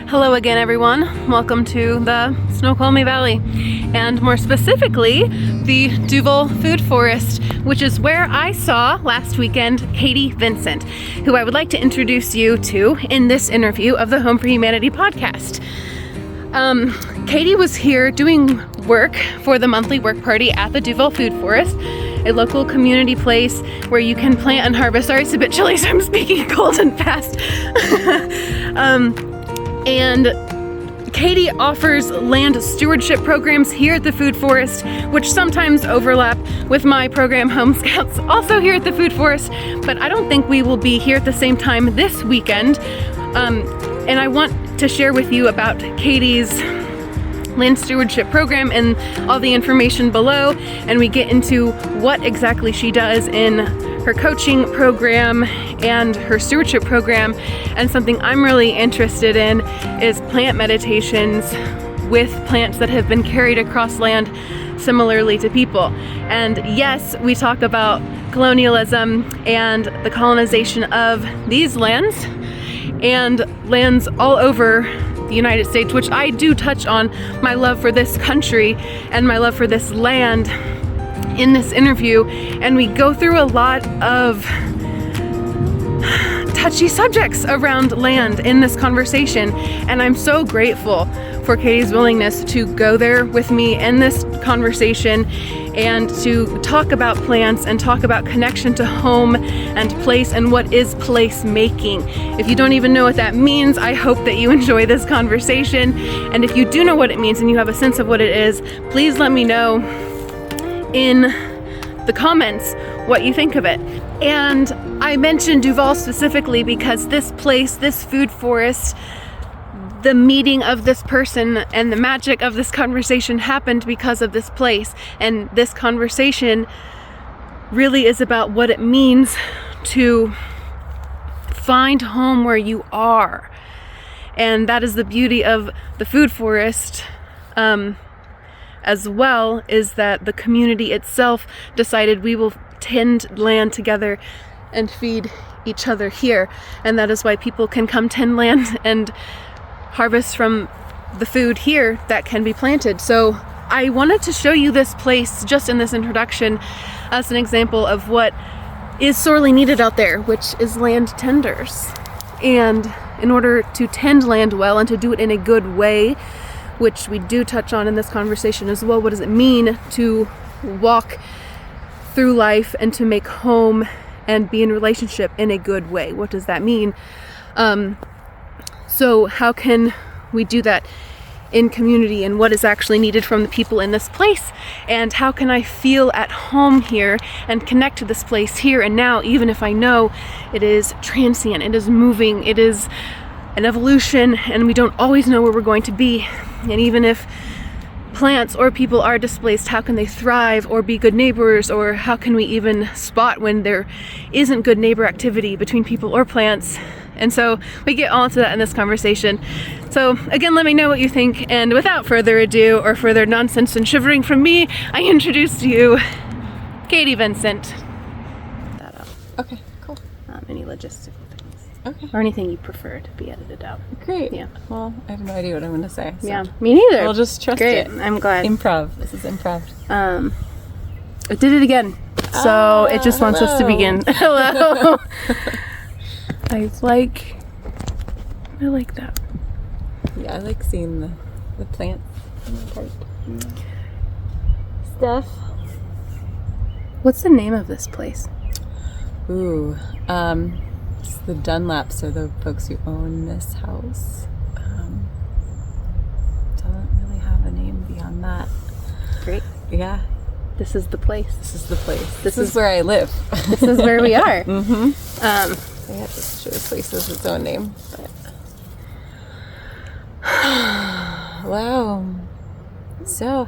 Hello again, everyone. Welcome to the Snoqualmie Valley, and more specifically, the Duvall Food Forest, which is where I saw last weekend Katie Vincent, who I would like to introduce you to in this interview of the Home for Humanity podcast. Katie was here doing work for the monthly work party at the Duvall Food Forest, a local community place where you can plant and harvest. Sorry, it's a bit chilly, so I'm speaking cold and fast. And Katie offers land stewardship programs here at the Food Forest, which sometimes overlap with my program Home Scouts, also here at the Food Forest, but I don't think we will be here at the same time this weekend. And I want to share with you about Katie's land stewardship program and all the information below, and we get into what exactly she does in her coaching program and her stewardship program. And something I'm really interested in is plant meditations with plants that have been carried across land similarly to people. And yes, we talk about colonialism and the colonization of these lands and lands all over the United States, which I do touch on my love for this country and my love for this land in this interview, and we go through a lot of touchy subjects around land in this conversation, and I'm so grateful for Katie's willingness to go there with me in this conversation and to talk about plants and talk about connection to home and place and what is place making. If you don't even know what that means, I hope that you enjoy this conversation, and if you do know what it means and you have a sense of what it is, please let me know in the comments what you think of it. And I mentioned Duvall specifically because this place, this food forest, the meeting of this person and the magic of this conversation happened because of this place. And this conversation really is about what it means to find home where you are. And that is the beauty of the food forest, as well, is that the community itself decided we will tend land together and feed each other here. And that is why people can come tend land and harvest from the food here that can be planted. So I wanted to show you this place just in this introduction as an example of what is sorely needed out there, which is land tenders. And in order to tend land well and to do it in a good way, which we do touch on in this conversation as well, what does it mean to walk through life and to make home and be in relationship in a good way? What does that mean? So how can we do that in community, and what is actually needed from the people in this place? And how can I feel at home here and connect to this place here and now, even if I know it is transient, it is moving, it is an evolution, and we don't always know where we're going to be. And even if plants or people are displaced, how can they thrive or be good neighbors? Or how can we even spot when there isn't good neighbor activity between people or plants? And so we get all into that in this conversation. So again, let me know what you think. And without further ado or further nonsense and shivering from me, I introduce to you Katie Vincent. Okay, cool. Any logistical things. Okay. Or anything you prefer to be edited out. Great. Yeah. Well, I have no idea what I'm going to say. So. Yeah, me neither. We'll just trust Great. it. I'm glad. Improv. This is improv. I did it again. So it just wants us to begin. Hello. I like that. Yeah, I like seeing the plants and the park. Stuff. What's the name of this place? Ooh, it's the Dunlaps, are the folks who own this house. Doesn't really have a name beyond that. Great. Yeah. This is the place. This is the place. This is where I live. This is where we are. Mm-hmm. I have to show the place as its own name. But... Wow. So,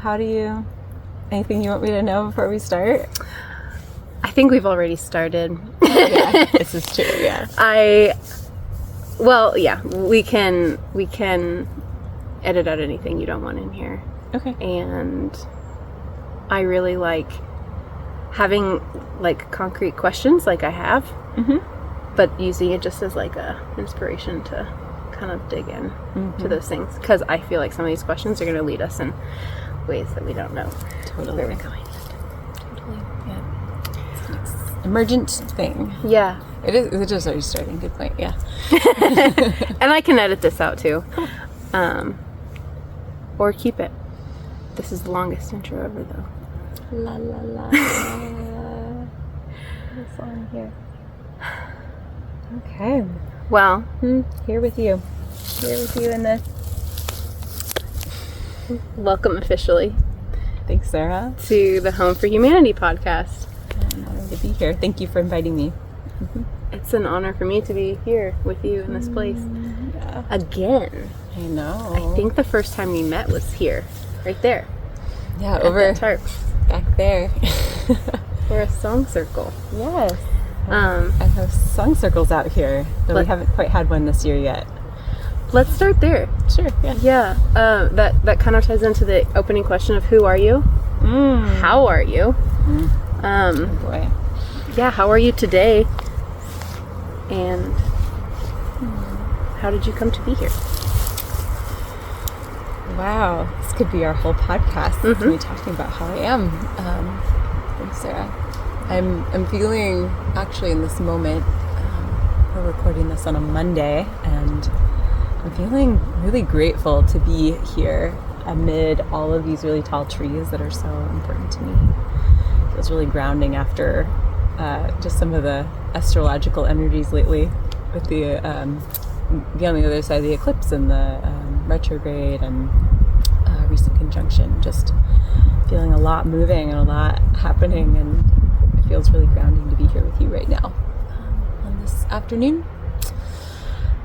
anything you want me to know before we start? I think we've already started. Yeah, this is true, yeah. We can edit out anything you don't want in here. Okay. And I really like having concrete questions like I have, but using it just as like a inspiration to kind of dig in to those things, because I feel like some of these questions are going to lead us in ways that we don't know where we're going. Totally. Yeah. It's an emergent thing. Yeah. It is. It's just already starting. Good point. Yeah. And I can edit this out too. Or keep it. This is the longest intro ever, though. La la la. This one here. Okay. Well, here with you. Here with you in this. welcome officially Thanks, Sarah. to the Home for Humanity podcast. I'm honored to be here. Thank you for inviting me. It's an honor for me to be here with you in this place. Yeah. Again. I know. I think the first time we met was here. Right there. Yeah, At over that tarp. back there. For a song circle. Yes. Um, I have song circles out here, though we Let- haven't quite had one this year yet. let's start there. Sure. Yeah. Yeah. That kind of ties into the opening question of who are you? How are you? Boy. Yeah, how are you today? And how did you come to be here? Wow, this could be our whole podcast. Me talking about how I am. Thanks, Sarah. I'm feeling actually in this moment. We're recording this on a Monday, and I'm feeling really grateful to be here amid all of these really tall trees that are so important to me. It feels really grounding after just some of the astrological energies lately, with the on the other side of the eclipse and the retrograde and recent conjunction. Just feeling a lot moving and a lot happening, and it feels really grounding to be here with you right now on this afternoon.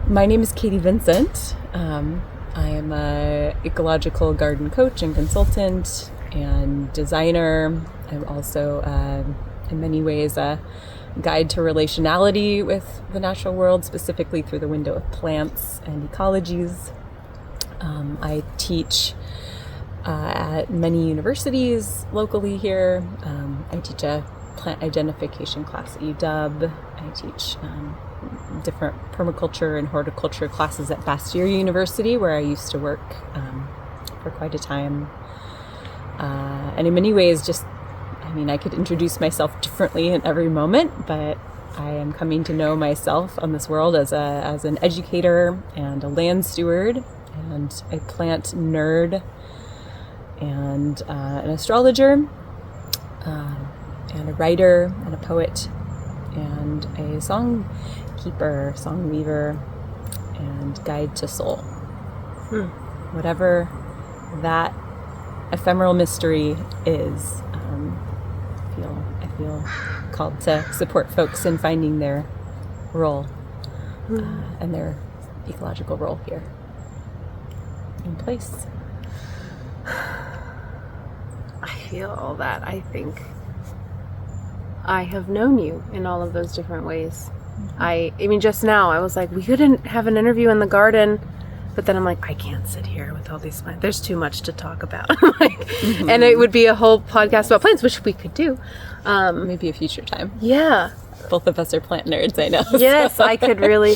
My name is Katie Vincent. I am a ecological garden coach and consultant and designer. I'm also in many ways a guide to relationality with the natural world, specifically through the window of plants and ecologies. I teach at many universities locally here. I teach a plant identification class at UW. I teach different permaculture and horticulture classes at Bastyr University, where I used to work for quite a time. And in many ways, I could introduce myself differently in every moment, but I am coming to know myself on this world as an educator and a land steward and a plant nerd and an astrologer and a writer and a poet and a song keeper, song weaver, and guide to soul. Whatever that ephemeral mystery is, I feel called to support folks in finding their role and their ecological role here in place. I feel all that. I think I have known you in all of those different ways. I mean, just now I was like, we couldn't have an interview in the garden, but then I'm like, I can't sit here with all these plants. There's too much to talk about. And it would be a whole podcast about plants, which we could do. Maybe a future time. Yeah. Both of us are plant nerds, I know. Yes, I could really.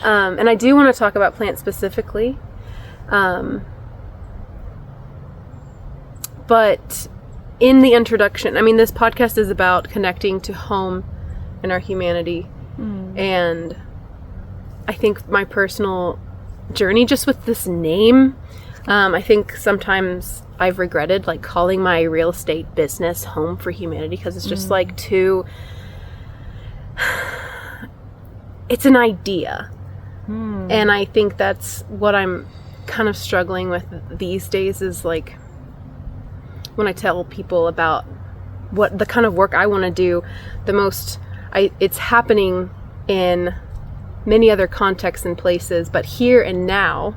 And I do want to talk about plants specifically. But in the introduction, I mean, this podcast is about connecting to home and our humanity. And I think my personal journey just with this name, I think sometimes I've regretted like calling my real estate business Home for Humanity, because it's just like too, it's an idea. And I think that's what I'm kind of struggling with these days, is like when I tell people about what the kind of work I want to do, it's happening in many other contexts and places, but here and now,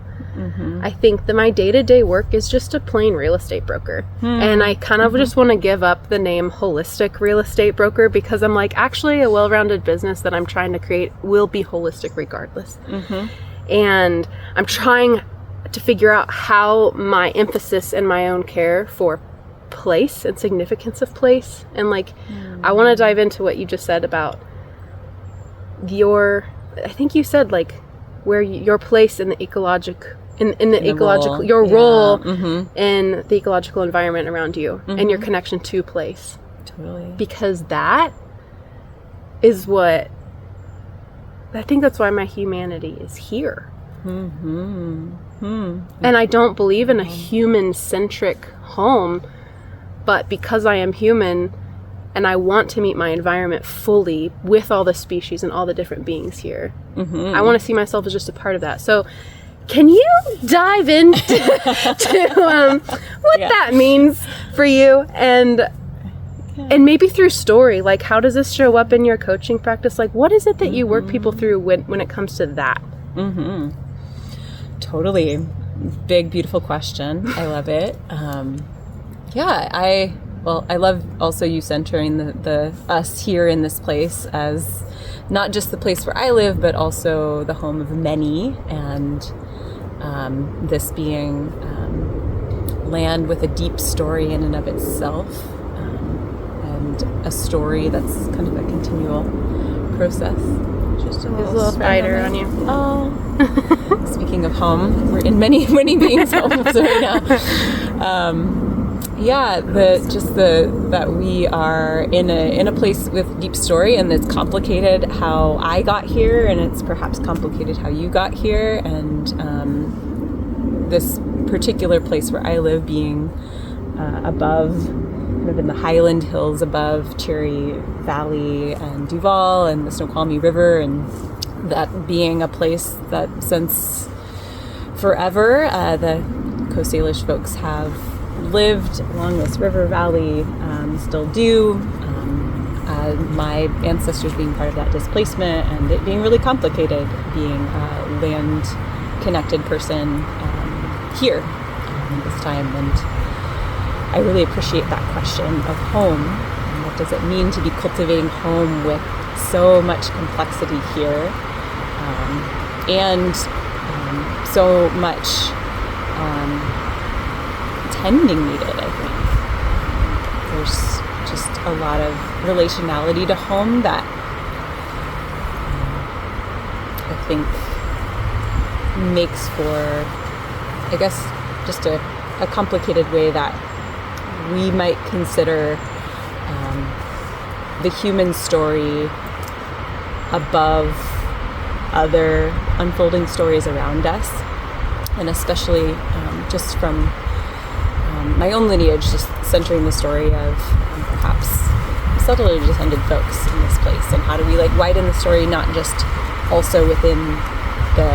I think that my day-to-day work is just a plain real estate broker. And I kind of just want to give up the name holistic real estate broker, because I'm like, actually a well-rounded business that I'm trying to create will be holistic regardless. And I'm trying to figure out how my emphasis and my own care for place and significance of place, and like I want to dive into what you just said about I think you said like where your place in the ecological role. your Yeah. role Mm-hmm. in the ecological environment around you, and your connection to place. Totally. Because that is what I think, that's why my humanity is here. And I don't believe in a human-centric home, but because I am human and I want to meet my environment fully with all the species and all the different beings here, I want to see myself as just a part of that. So can you dive into what that means for you, and maybe through story, like how does this show up in your coaching practice? Like what is it that you work people through when it comes to that? Totally. Big, beautiful question. I love it. I love also you centering the us here in this place as not just the place where I live, but also the home of many, and this being land with a deep story in and of itself, and a story that's kind of a continual process. Just a little spider on you. Oh. Speaking of home, we're in many, many beings' homes right now. That we are in a place with deep story, and it's complicated how I got here, and it's perhaps complicated how you got here, and this particular place where I live being above, kind of in the Highland Hills above Cherry Valley and Duvall and the Snoqualmie River, and that being a place that since forever the Coast Salish folks have lived along this river valley, still do. My ancestors being part of that displacement, and it being really complicated being a land-connected person here this time. And I really appreciate that question of home. What does it mean to be cultivating home with so much complexity here, and so much tending needed, I think. There's just a lot of relationality to home that I think makes for, I guess, just a complicated way that we might consider the human story above other unfolding stories around us, and especially just from my own lineage, just centering the story of perhaps subtly descended folks in this place, and how do we widen the story not just also within the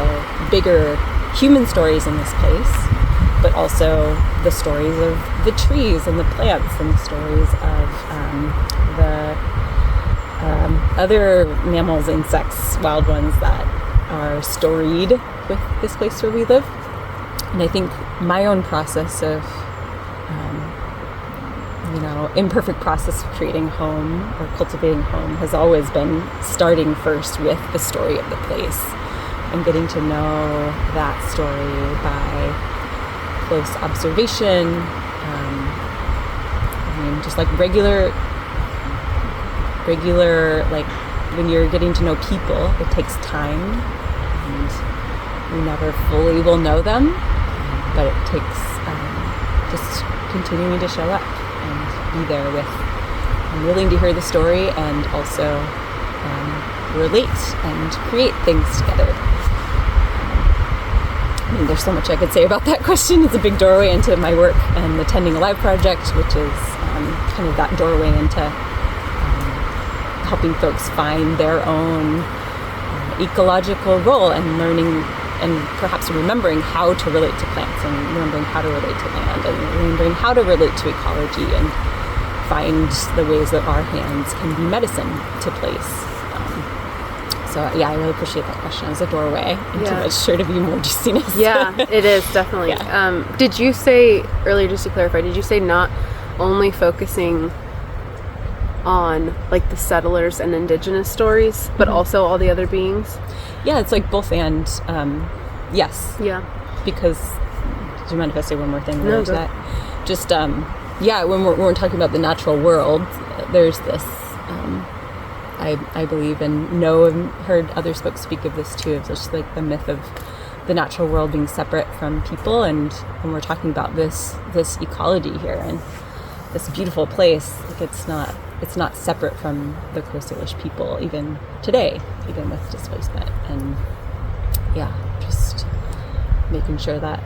bigger human stories in this place, but also the stories of the trees and the plants, and the stories of the other mammals, insects, wild ones that are storied with this place where we live. And I think my own process of imperfect process of creating home or cultivating home has always been starting first with the story of the place, and getting to know that story by close observation. Just regular, when you're getting to know people, it takes time, and we never fully will know them, but it takes just continuing to show up and be there with, and willing to hear the story, and also relate and create things together. There's so much I could say about that question. It's a big doorway into my work and the Tending Alive project, which is kind of that doorway into helping folks find their own ecological role, and learning and perhaps remembering how to relate to plants, and remembering how to relate to land, and remembering how to relate to ecology, and find the ways that our hands can be medicine to place. I really appreciate that question as a doorway into what's sure to be more juiciness. Yeah, it is, definitely. Yeah. Did you say earlier, just to clarify, did you say not only focusing on the settlers and indigenous stories, but also all the other beings? Yeah, it's both and. Yes. Yeah. Because, do you mind if I say one more thing related to that? Just, when we're talking about the natural world, there's this I believe and know and heard other folks speak of this too. It's just like the myth of the natural world being separate from people, and when we're talking about this ecology here and this beautiful place, like it's not separate from the Coast Salish people even today, even with displacement. And yeah, just making sure that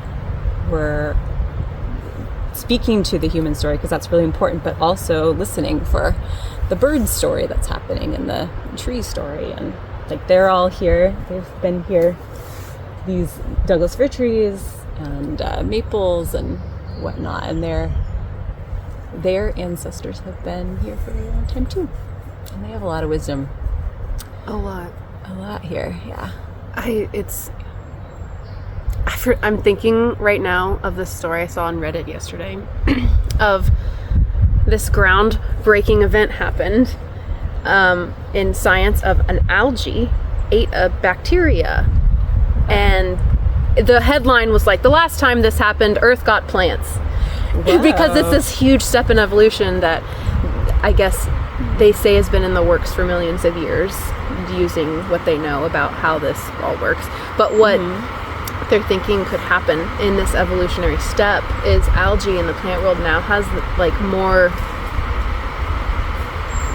we're speaking to the human story, because that's really important, but also listening for the bird story that's happening and the tree story. And like they're all here, they've been here, these Douglas fir trees and maples and whatnot, and their ancestors have been here for a long time too, and they have a lot of wisdom. A lot here. Yeah. I'm thinking right now of this story I saw on Reddit yesterday of this groundbreaking event happened in science of an algae ate a bacteria, and the headline was like, the last time this happened, Earth got plants. Wow. Because it's this huge step in evolution that I guess they say has been in the works for millions of years, using what they know about how this all works. But what they're thinking could happen in this evolutionary step is algae in the plant world now has like more,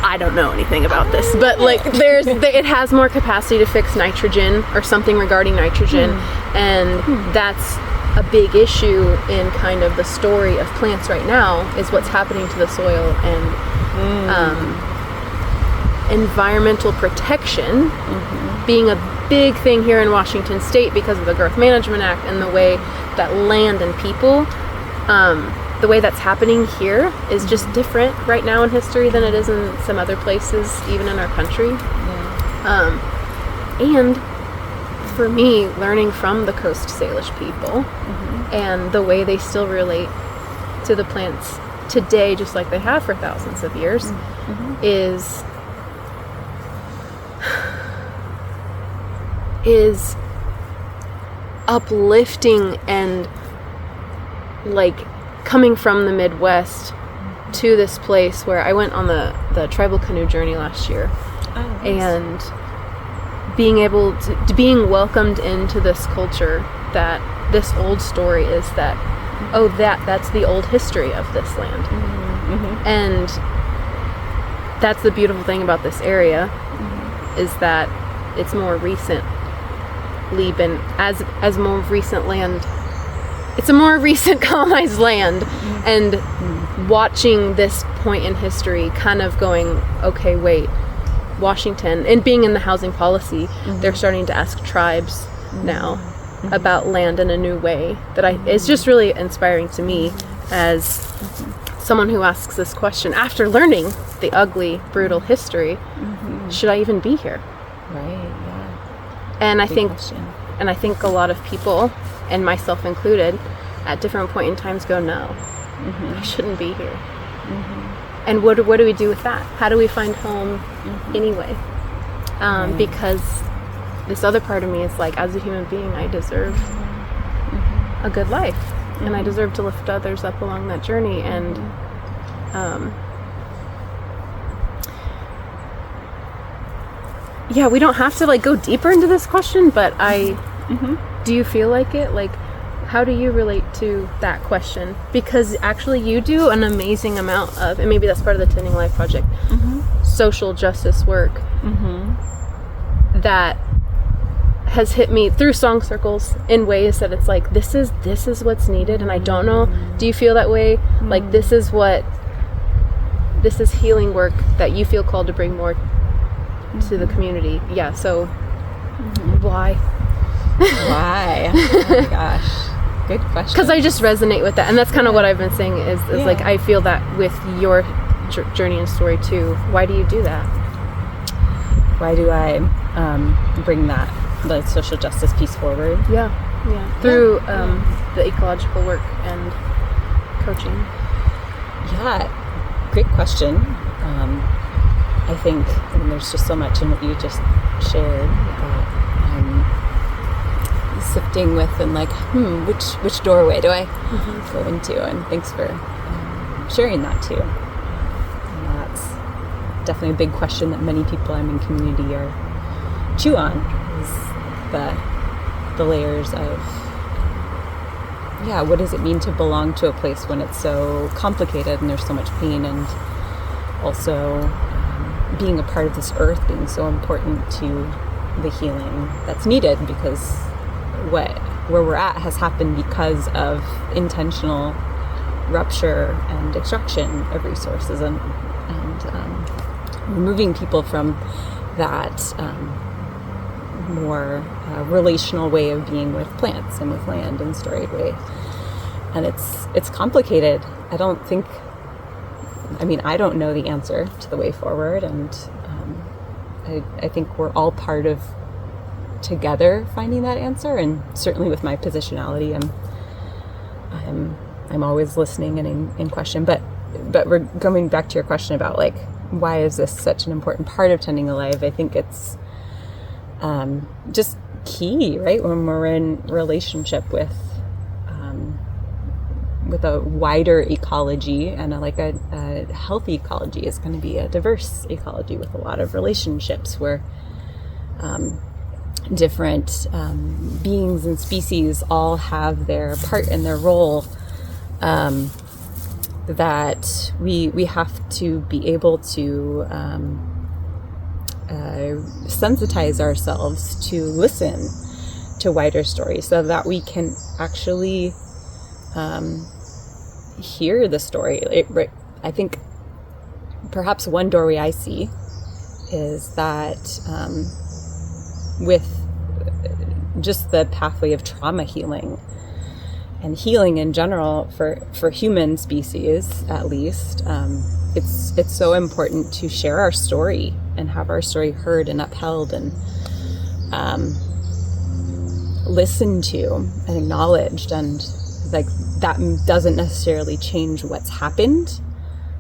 I don't know anything about this, but like it has more capacity to fix nitrogen or something regarding nitrogen, and that's a big issue in kind of the story of plants right now, is what's happening to the soil, and environmental protection being a big thing here in Washington State because of the Growth Management Act and the way that land and people, the way that's happening here is just different right now in history than it is in some other places, even in our country. And for me, learning from the Coast Salish people and the way they still relate to the plants today, just like they have for thousands of years, is uplifting, and like coming from the Midwest to this place where I went on the tribal canoe journey last year. Oh, nice. And being able to being welcomed into this culture, that this old story is that, oh, that's the old history of this land. And that's the beautiful thing about this area, is that it's more recently been as more recent land. It's a more recent colonized land, and watching this point in history kind of going, okay, wait, Washington, and being in the housing policy, they're starting to ask tribes now about land in a new way that it's just really inspiring to me as someone who asks this question after learning the ugly, brutal history. Should I even be here? Right, yeah. And I Big think question. and I think a lot of people, and myself included, at different point in times go, no, I shouldn't be here. And what do we do with that? How do we find home anyway? Because this other part of me is like, as a human being, I deserve a good life, and I deserve to lift others up along that journey. And yeah, we don't have to like go deeper into this question, but do you feel like it? Like, how do you relate to that question? Because actually you do an amazing amount of, and maybe that's part of the Tending Life Project, social justice work that has hit me through song circles in ways that it's like, this is what's needed. And I don't know, do you feel that way? Like this is healing work that you feel called to bring more to the community. Yeah, so why? Why? Oh my gosh. Good question. Because I just resonate with that, and that's kind of what I've been saying is like, I feel that with your journey and story too. Why do you do that? Why do I bring that, the social justice piece forward? Through the ecological work and coaching. Yeah, great question. I think there's just so much in what you just shared that I'm sifting with, and like, which doorway do I go into? And thanks for sharing that too. And that's definitely a big question that many people I'm in community are chew on, is the layers of, what does it mean to belong to a place when it's so complicated and there's so much pain, and also being a part of this earth being so important to the healing that's needed, because where we're at has happened because of intentional rupture and extraction of resources, and removing people from that more relational way of being with plants and with land in storied way. And it's complicated. I don't know the answer to the way forward, and I think we're all part of together finding that answer. And certainly with my positionality, I'm always listening and in question. But we're going back to your question about like, why is this such an important part of tending alive? I think it's just key, right? When we're in relationship with a wider ecology, and a healthy ecology is going to be a diverse ecology with a lot of relationships where different beings and species all have their part and their role, that we have to be able to sensitize ourselves to listen to wider stories, so that we can actually hear the story. I think perhaps one doorway I see is that with just the pathway of trauma healing and healing in general for human species, at least, it's so important to share our story and have our story heard and upheld and listened to and acknowledged. And like, that doesn't necessarily change what's happened,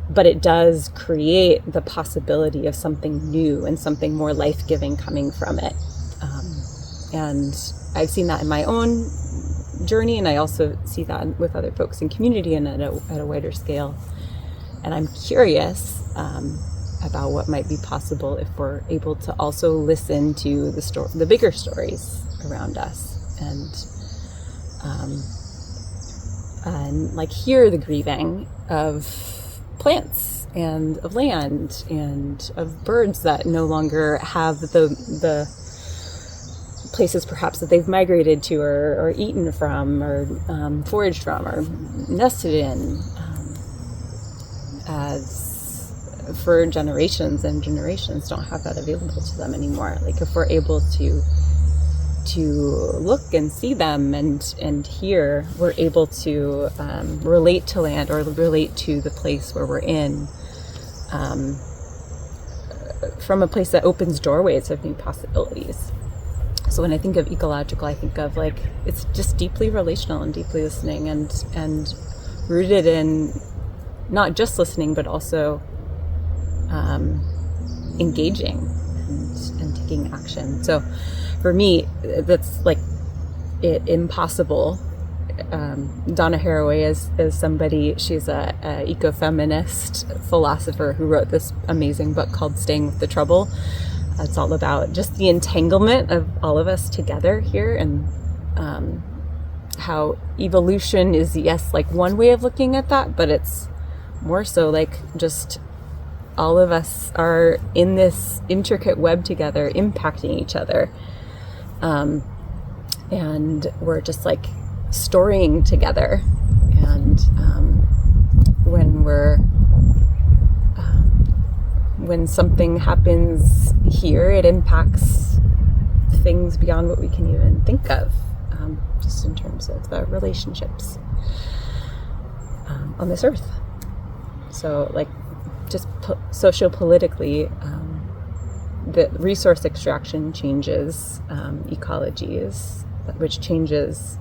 but it does create the possibility of something new and something more life-giving coming from it. And I've seen that in my own journey, and I also see that with other folks in community and at a wider scale. And I'm curious about what might be possible if we're able to also listen to the bigger stories around us, and like hear the grieving of plants and of land and of birds that no longer have the places perhaps that they've migrated to or eaten from or foraged from or nested in, as for generations and generations don't have that available to them anymore. Like, if we're able to look and see them and hear, we're able to relate to land or relate to the place where we're in, from a place that opens doorways of new possibilities. So when I think of ecological, I think of like, it's just deeply relational and deeply listening and rooted in not just listening, but also engaging and taking action. So for me, that's like impossible. Donna Haraway is somebody, she's a ecofeminist philosopher who wrote this amazing book called Staying with the Trouble. It's all about just the entanglement of all of us together here, and how evolution is, yes, like one way of looking at that, but it's more so like just all of us are in this intricate web together, impacting each other. And we're just like storying together. And when something happens here, it impacts things beyond what we can even think of, just in terms of the relationships on this earth. So like, just socio-politically, the resource extraction changes ecologies, which changes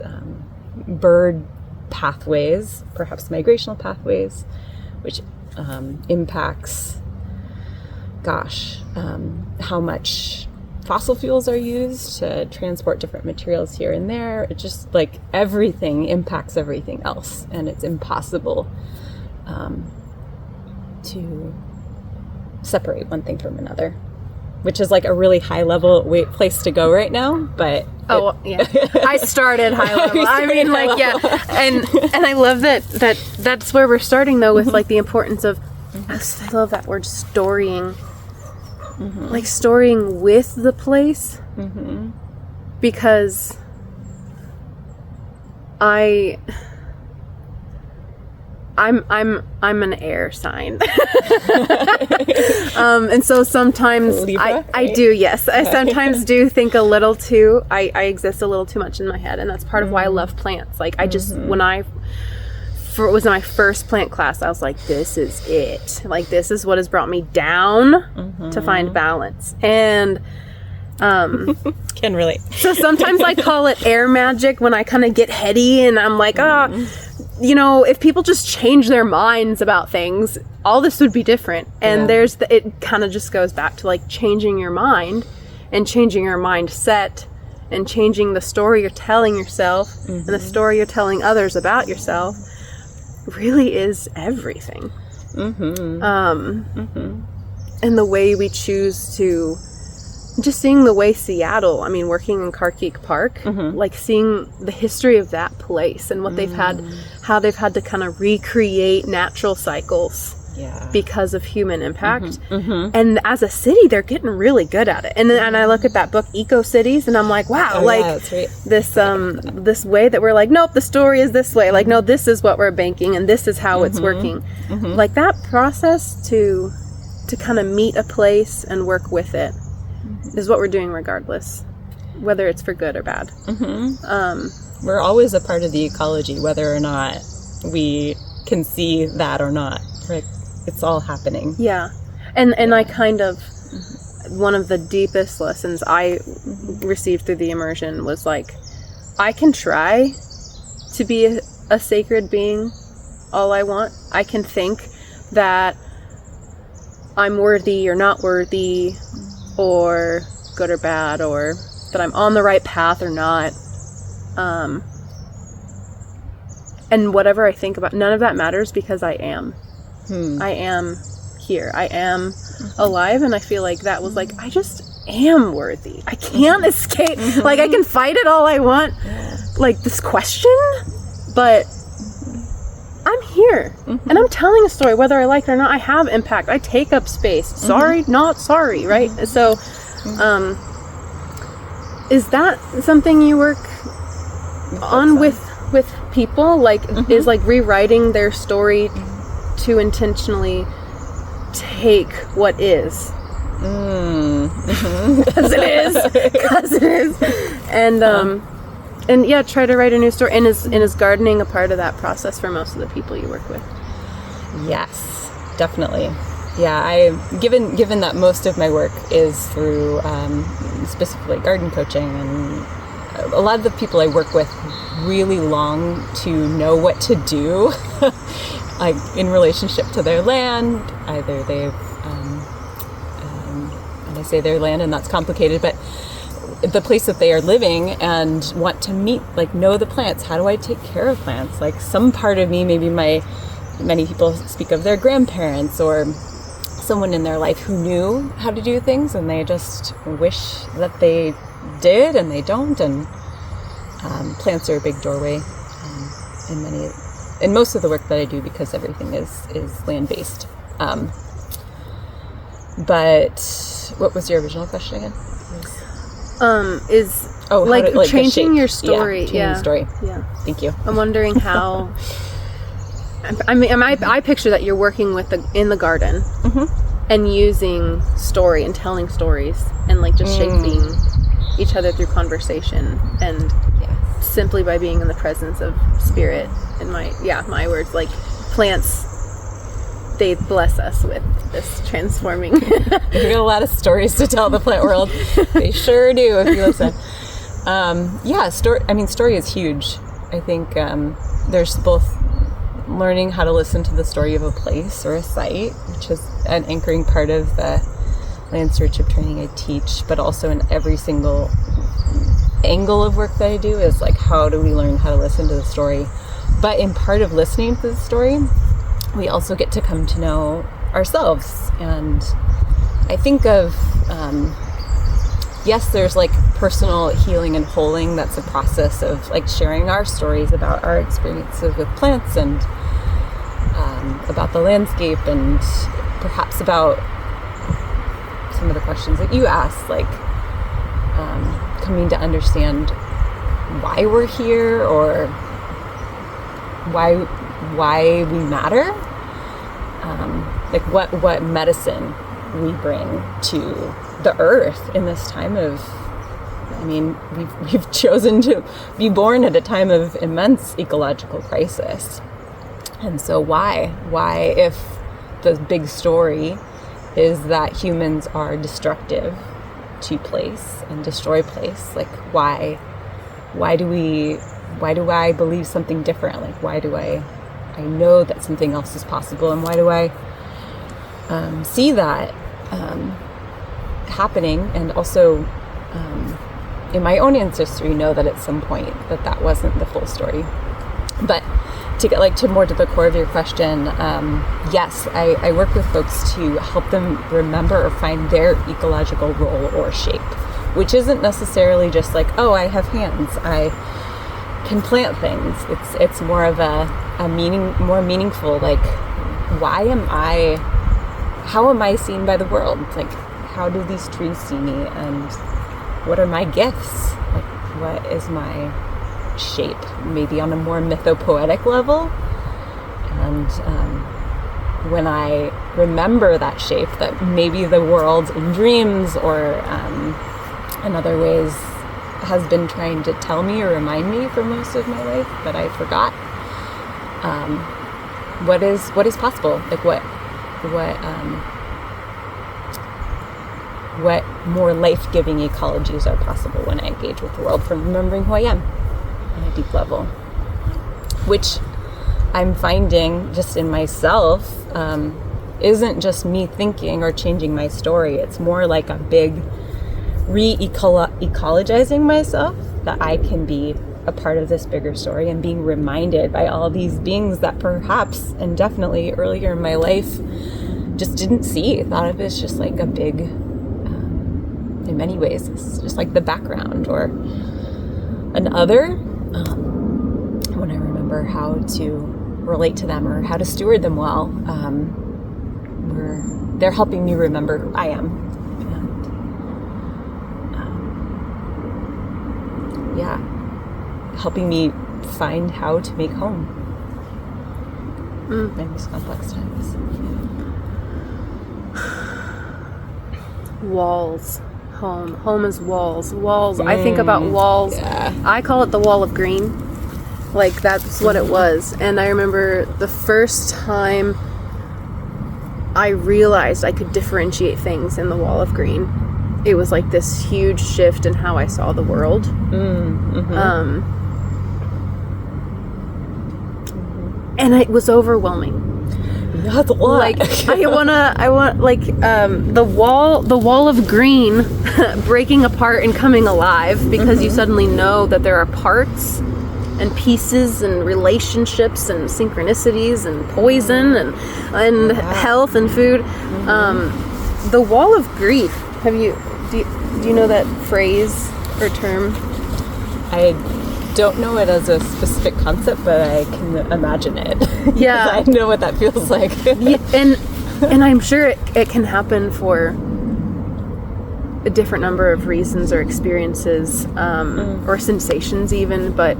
bird pathways, perhaps migrational pathways, which impacts, how much fossil fuels are used to transport different materials here and there. It just like everything impacts everything else, and it's impossible to separate one thing from another, which is like a really high level place to go right now. But I started high level. I mean, like, and I love that's where we're starting though with like the importance of. I love that word, storying. Like storying with the place, because I'm an air sign. And so sometimes Libra, I do, yes. I sometimes do think a little too, I exist a little too much in my head, and that's part of why I love plants. Like I just, when it was my first plant class, I was like, this is it. Like this is what has brought me down to find balance. And can relate. So sometimes I call it air magic when I kind of get heady and I'm like, you know, if people just change their minds about things, all this would be different. And it kind of just goes back to like changing your mind and changing your mindset and changing the story you're telling yourself and the story you're telling others about yourself really is everything. And the way we choose to, just seeing the way Seattle, I mean, working in Carkeek Park, like seeing the history of that place and what they've had, how they've had to kind of recreate natural cycles because of human impact. And as a city, they're getting really good at it. And I look at that book, Eco Cities, and I'm like, wow, this way that we're like, nope, the story is this way. Like, no, this is what we're banking and this is how it's working. Like that process to kind of meet a place and work with it is what we're doing regardless, whether it's for good or bad. We're always a part of the ecology, whether or not we can see that or not. Right? It's all happening. Yeah. And I kind of, one of the deepest lessons I received through the immersion was like, I can try to be a sacred being all I want. I can think that I'm worthy or not worthy, or good or bad, or that I'm on the right path or not. And whatever I think about, none of that matters because I am. I am here. I am alive, and I feel like that was like, I just am worthy. I can't escape. Like, I can fight it all I want, like this question, but I'm here, and I'm telling a story, whether I like it or not. I have impact. I take up space. Sorry, not sorry, right? So, is that something you work on with people? Like, is like rewriting their story to intentionally take what is, because it is, and yeah, try to write a new story. And is gardening a part of that process for most of the people you work with? Yes, definitely. Yeah, given that most of my work is through specifically garden coaching, and a lot of the people I work with really long to know what to do, like in relationship to their land. Either they've, and I say their land, and that's complicated, but the place that they are living, and want to meet, like, know the plants. How do I take care of plants? Like, some part of me, maybe many people speak of their grandparents or someone in their life who knew how to do things, and they just wish that they did, and they don't. And plants are a big doorway in most of the work that I do, because everything is land-based. But what was your original question again? Changing your story. Changing the story. Yeah. Thank you. I'm wondering how. I mean, I picture that you're working in the garden and using story and telling stories and like just shaping each other through conversation, and simply by being in the presence of spirit. And my words, like plants, they bless us with this transforming. We've got a lot of stories to tell the plant world. They sure do, if you listen. Story is huge. I think there's both learning how to listen to the story of a place or a site, which is an anchoring part of the land stewardship training I teach, but also in every single angle of work that I do is like, how do we learn how to listen to the story? But in part of listening to the story, we also get to come to know ourselves and I think of, yes, there's like personal healing and holing. That's a process of like sharing our stories about our experiences with plants and about the landscape, and perhaps about some of the questions that you asked, like coming to understand why we're here, or why we matter, like what medicine we bring to the earth in this time of, I mean, we've chosen to be born at a time of immense ecological crisis. And so why, if the big story is that humans are destructive to place and destroy place, like why do I believe something different? Like why do I know that something else is possible, and why do I see that happening, and also in my own ancestry know that at some point that wasn't the full story. But to get like to the core of your question, yes, I work with folks to help them remember or find their ecological role or shape, which isn't necessarily just like, oh, I have hands, I can plant things. It's more of a more meaningful, like, how am I seen by the world? Like, how do these trees see me, and what are my gifts? Like, what is my shape, maybe on a more mythopoetic level? And when I remember that shape, that maybe the world in dreams or in other ways has been trying to tell me or remind me for most of my life, but I forgot, what is possible? Like what more life-giving ecologies are possible when I engage with the world from remembering who I am on a deep level, which I'm finding just in myself isn't just me thinking or changing my story. It's more like a big ecologizing myself, that I can be a part of this bigger story, and being reminded by all these beings that perhaps, and definitely earlier in my life, just didn't see, thought of it as just like a big, in many ways, it's just like the background or an other. When I remember how to relate to them or how to steward them well, they're helping me remember who I am. And helping me find how to make home in these complex times. Walls. Home is walls. I think about walls. Yeah. I call it the wall of green. Like, that's what it was. And I remember the first time I realized I could differentiate things in the wall of green. It was like this huge shift in how I saw the world. And it was overwhelming. That's a lot. Like, I want like the wall of green breaking apart and coming alive, because you suddenly know that there are parts and pieces and relationships and synchronicities and poison and health and food. The wall of grief. Do you know that phrase or term? I don't know it as a specific concept, but I can imagine it. Yeah. I know what that feels like. and I'm sure it can happen for a different number of reasons or experiences, or sensations even, but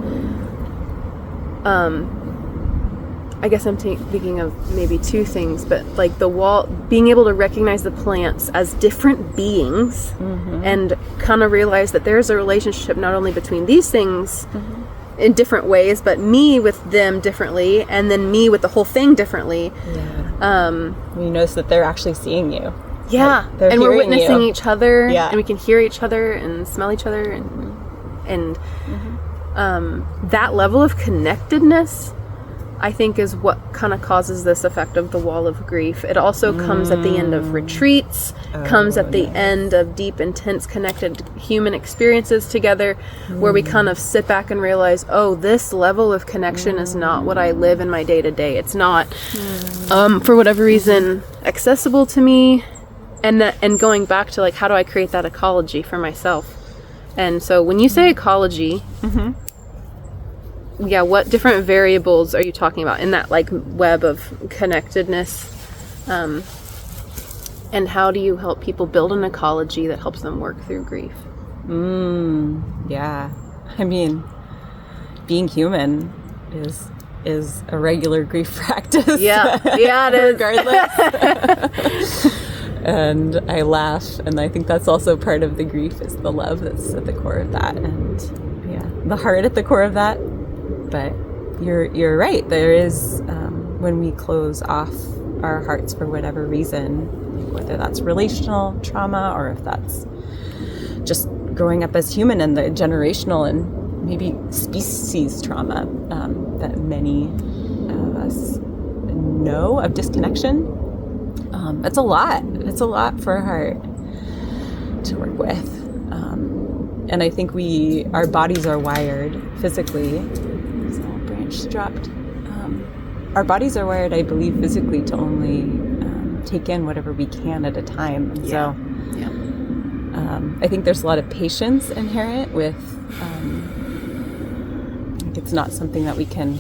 I guess I'm thinking of maybe two things, but like the wall, being able to recognize the plants as different beings, and kind of realize that there's a relationship not only between these things in different ways, but me with them differently, and then me with the whole thing differently. You notice that they're actually seeing you. Yeah, like, and we're witnessing each other, and we can hear each other and smell each other, and that level of connectedness, I think, is what kind of causes this effect of the wall of grief. It also comes at the end of retreats, comes at the end of deep, intense, connected human experiences together, where we kind of sit back and realize, oh, this level of connection is not what I live in my day-to-day. It's not, for whatever reason, accessible to me. and going back to like, how do I create that ecology for myself? And so when you say ecology, yeah, what different variables are you talking about in that like web of connectedness? And how do you help people build an ecology that helps them work through grief? Yeah. I mean, being human is a regular grief practice. Yeah, it is. Regardless. And I laugh, and I think that's also part of the grief, is the love that's at the core of that, and the heart at the core of that. But you're right. There is when we close off our hearts for whatever reason, whether that's relational trauma or if that's just growing up as human and the generational and maybe species trauma that many of us know of disconnection. It's a lot. It's a lot for a heart to work with. And I think our bodies are wired physically. This little branch dropped. Our bodies are wired, I believe, physically to only take in whatever we can at a time. And so I think there's a lot of patience inherent with, it's not something that we can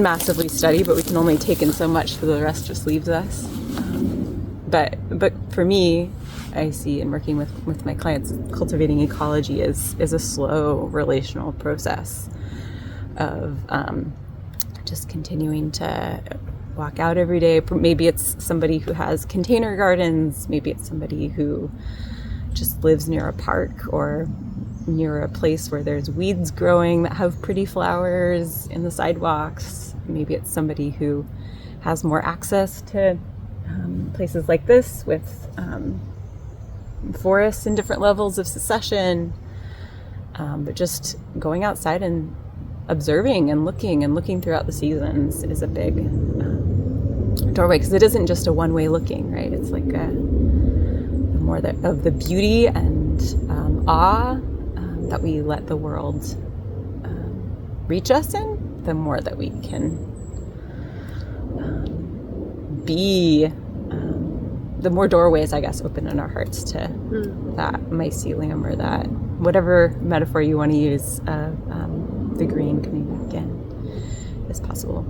massively study, but we can only take in so much, so the rest just leaves us. But for me, I see in working with my clients, cultivating ecology is a slow relational process of just continuing to walk out every day. Maybe it's somebody who has container gardens. Maybe it's somebody who just lives near a park or near a place where there's weeds growing that have pretty flowers in the sidewalks. Maybe it's somebody who has more access to places like this with forests in different levels of succession. But just going outside and observing and looking throughout the seasons is a big doorway, because it isn't just a one-way looking, right? It's like more of the beauty and awe that we let the world reach us in, the more that we can be, the more doorways, I guess, open in our hearts to that mycelium, or that whatever metaphor you want to use, the green coming back in is possible.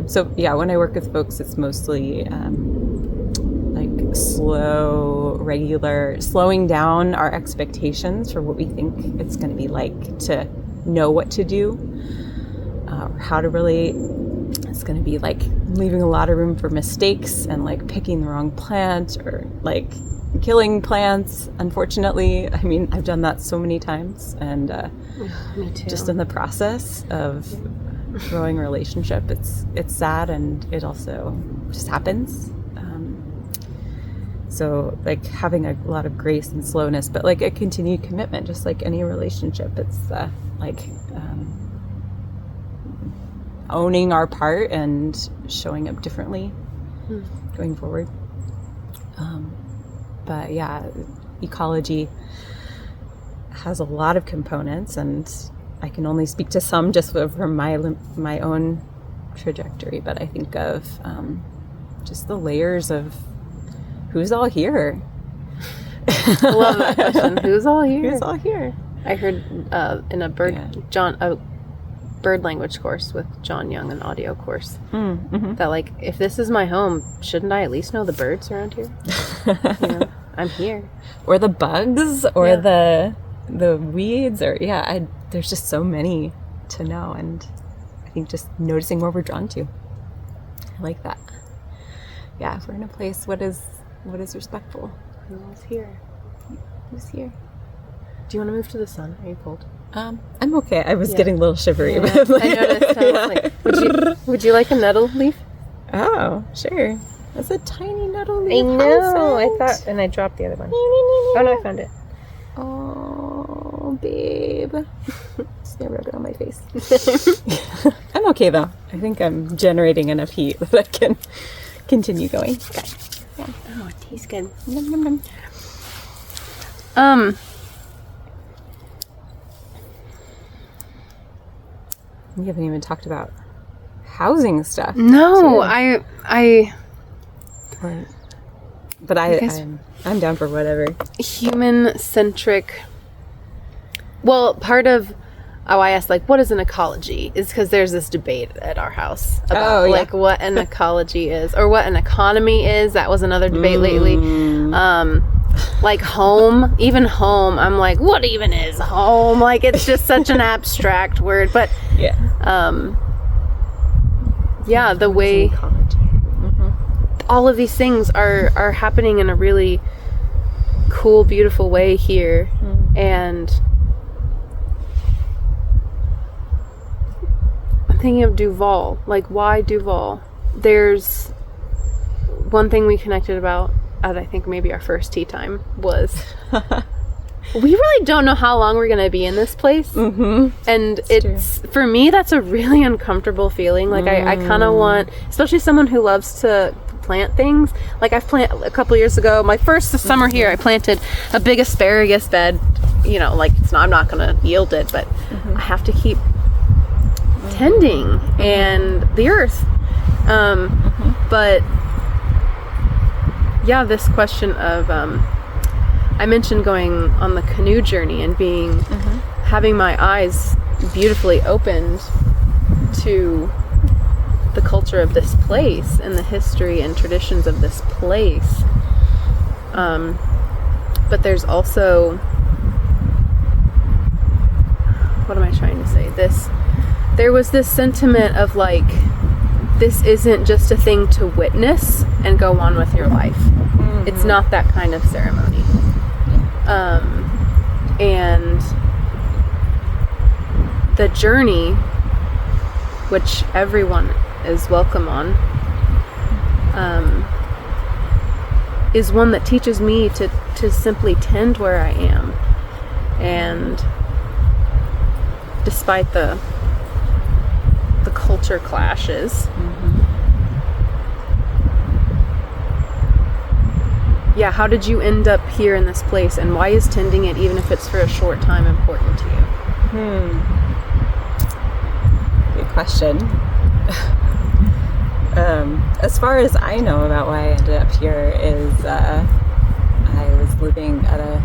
So yeah, when I work with folks, it's mostly like slow, regular, slowing down our expectations for what we think it's going to be like to know what to do, or how to relate. It's going to be like leaving a lot of room for mistakes and like picking the wrong plant, or like killing plants. Unfortunately, I mean, I've done that so many times, and me too. Just in the process of growing a relationship, it's sad, and it also just happens. So like having a lot of grace and slowness, but like a continued commitment, just like any relationship. It's owning our part and showing up differently going forward. But yeah, ecology has a lot of components, and I can only speak to some just from my own trajectory. But I think of just the layers of who's all here. I love that question. Who's all here? Who's all here? I heard in a bird language course with John Young, an audio course, that like, if this is my home, shouldn't I at least know the birds around here? You know, I'm here. Or the bugs, or the weeds, or there's just so many to know, and I think just noticing where we're drawn to. I like that. Yeah, if we're in a place, what is respectful? Who's here? Who's here? Do you want to move to the sun? Are you cold? I'm okay. I was getting a little shivery. Yeah. I noticed. I was like, would you like a nettle leaf? Oh, sure. That's a tiny nettle leaf. I know. I thought, and I dropped the other one. Oh no, I found it. Oh, babe. Just gonna rub it on my face. I'm okay though. I think I'm generating enough heat that I can continue going. Okay. Yeah. Oh, it tastes good. Nom, nom, nom. We haven't even talked about housing stuff. No, too. I Or But I'm down for whatever. Human-centric. Well, part of I asked, like, what is an ecology? Is because there's this debate at our house about, like, what an ecology is, or what an economy is. That was another debate lately. Like, home, even home, I'm like, what even is home? Like, it's just such an abstract word. But, the way all of these things are happening in a really cool, beautiful way here. And I'm thinking of Duvall. Like, why Duvall? There's one thing we connected about at, I think, maybe our first tea time was we really don't know how long we're going to be in this place. And it's for me, that's a really uncomfortable feeling. Like, I kind of want, especially someone who loves to plant things. Like, I've planted a couple years ago, my first summer here, I planted a big asparagus bed. You know, like, I'm not going to yield it, but I have to keep tending and the earth. But this question of I mentioned going on the canoe journey and being having my eyes beautifully opened to the culture of this place and the history and traditions of this place. But there's also, what am I trying to say? There was this sentiment of, like, this isn't just a thing to witness and go on with your life. It's not that kind of ceremony. And the journey, which everyone is welcome on, is one that teaches me to simply tend where I am. And despite the culture clashes, how did you end up here in this place, and why is tending it, even if it's for a short time, important to you? Good question. As far as I know about why I ended up here is I was living at a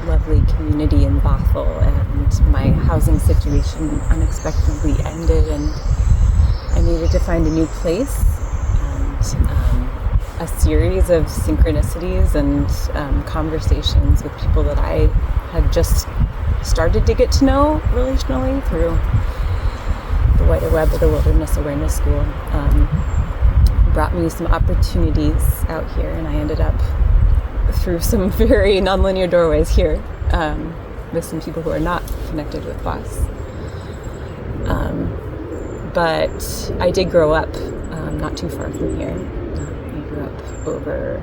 lovely community in Bothell, and my housing situation unexpectedly ended, and I needed to find a new place. And a series of synchronicities and conversations with people that I had just started to get to know relationally through the wider web of the Wilderness Awareness School brought me some opportunities out here, and I ended up through some very nonlinear doorways here with some people who are not connected with BOSS. But I did grow up not too far from here. I grew up over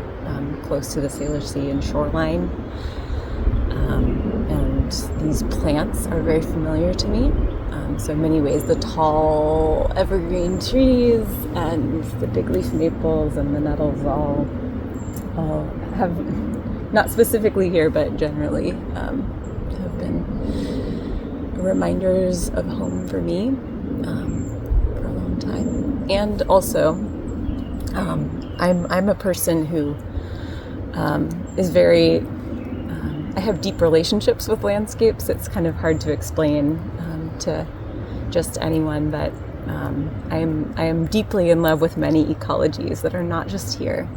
close to the Salish Sea and shoreline. And these plants are very familiar to me. So in many ways, the tall evergreen trees and the big leaf maples and the nettles all have, not specifically here, but generally have been reminders of home for me for a long time. And also, I'm a person who is very, I have deep relationships with landscapes. It's kind of hard to explain to just anyone, but I am deeply in love with many ecologies that are not just here.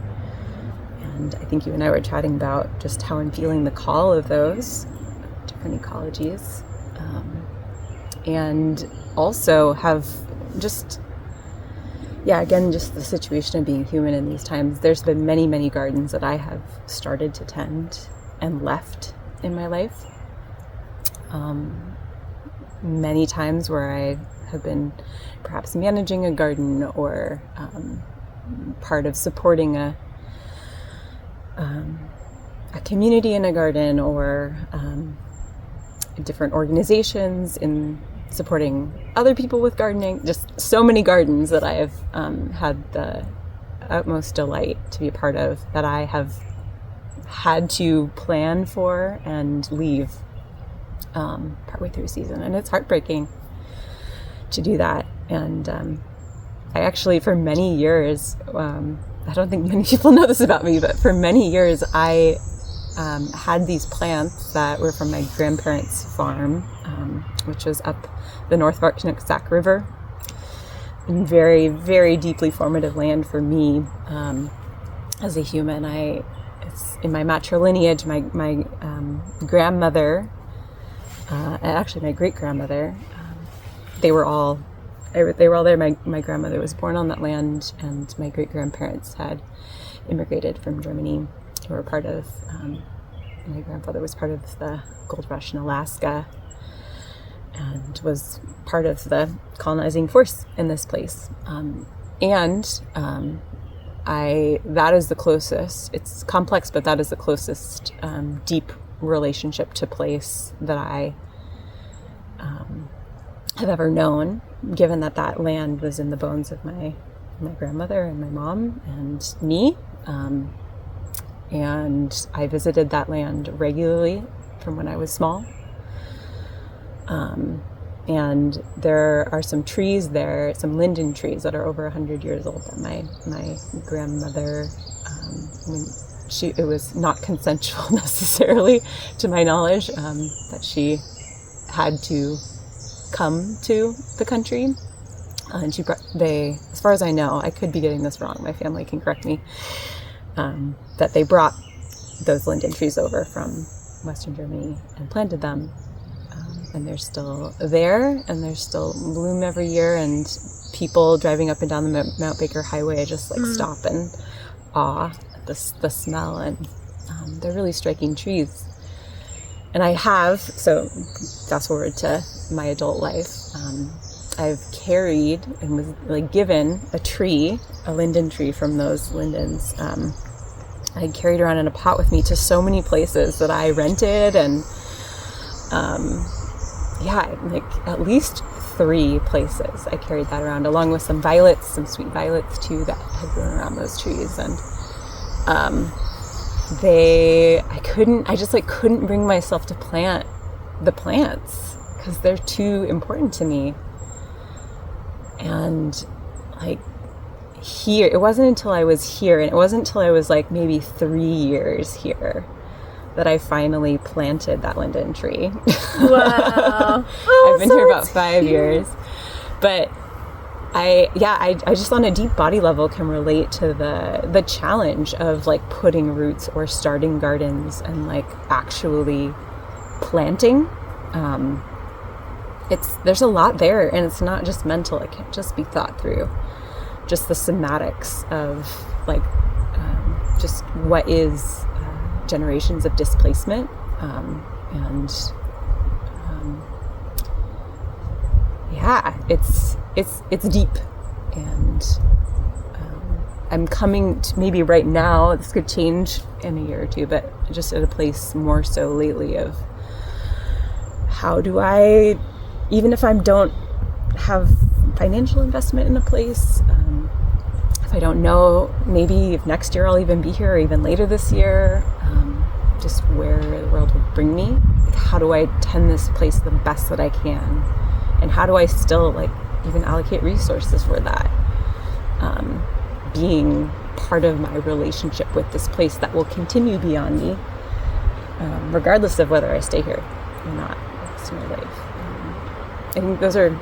And I think you and I were chatting about just how I'm feeling the call of those different ecologies. And also have just, again, just the situation of being human in these times. There's been many, many gardens that I have started to tend and left in my life. Many times where I have been perhaps managing a garden or part of supporting a community in a garden, or different organizations in supporting other people with gardening. Just so many gardens that I have had the utmost delight to be a part of, that I have had to plan for and leave partway through season, and it's heartbreaking to do that. And I actually, for many years, I don't think many people know this about me, but for many years I had these plants that were from my grandparents' farm, which was up the North Sac River. And very, very deeply formative land for me as a human. It's in my matrilineage. My grandmother, and actually my great grandmother, they were all there. My grandmother was born on that land, and my great grandparents had immigrated from Germany. Who were part of. My grandfather was part of the gold rush in Alaska, and was part of the colonizing force in this place. That is the closest, it's complex, but that is the closest deep relationship to place that I have ever known, given that land was in the bones of my grandmother and my mom and me. And I visited that land regularly from when I was small. And there are some trees there, some linden trees that are over 100 years old that my grandmother, it was not consensual necessarily to my knowledge, that she had to come to the country. And as far as I know, I could be getting this wrong, my family can correct me, that they brought those linden trees over from Western Germany and planted them. And they're still there, and they're still bloom every year, and people driving up and down the Mount Baker Highway just stop in awe at the smell, and they're really striking trees. And so fast forward to my adult life, I've carried and was given a linden tree from those lindens. I carried around in a pot with me to so many places that I rented, and at least 3 places I carried that around, along with some some sweet violets too that had grown around those trees. And I just couldn't bring myself to plant the plants because they're too important to me. And here, it wasn't until I was here, and it wasn't until I was maybe 3 years here, that I finally planted that linden tree. Wow. I've been here about 5 years. But I just on a deep body level can relate to the challenge of putting roots or starting gardens and actually planting. There's a lot there, and it's not just mental. It can't just be thought through. Just the somatics of just what is generations of displacement, it's deep, and I'm coming to, maybe right now, this could change in a year or two, but just at a place more so lately of how do I, even if I don't have financial investment in a place, if I don't know, maybe if next year I'll even be here, or even later this year, just where the world will bring me. How do I tend this place the best that I can? And how do I still even allocate resources for that? Being part of my relationship with this place that will continue beyond me, regardless of whether I stay here or not the rest of my life. I think those are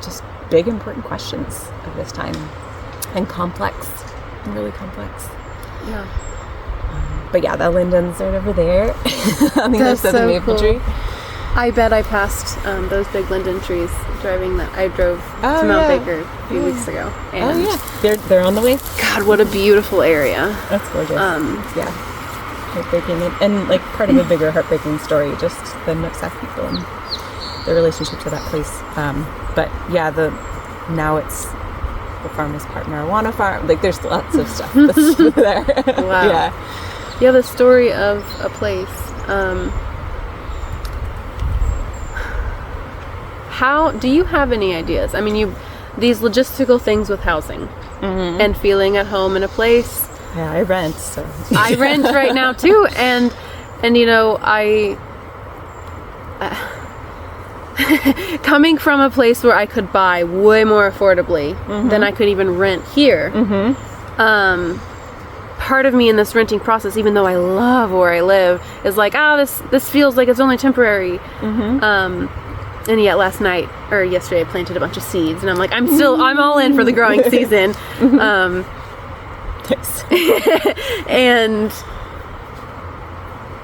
just big, important questions of this time. And complex, really complex. Yeah. But yeah, the lindens right over there on the other side of the maple tree. I bet I passed those big linden trees I drove to Mount Baker a few weeks ago. And they're on the way. God, what a beautiful area. That's gorgeous. Heartbreaking, and part of a bigger heartbreaking story, just the Nooksack people and their relationship to that place. But yeah, now it's the farmer's part marijuana farm. There's lots of stuff that's there. Wow. Yeah, the story of a place. How do you have any ideas? I mean, these logistical things with housing and feeling at home in a place. Yeah, I rent, so I rent right now too, and coming from a place where I could buy way more affordably than I could even rent here, part of me in this renting process, even though I love where I live, is like, this feels like it's only temporary. And yet yesterday I planted a bunch of seeds, and I'm like, I'm all in for the growing season.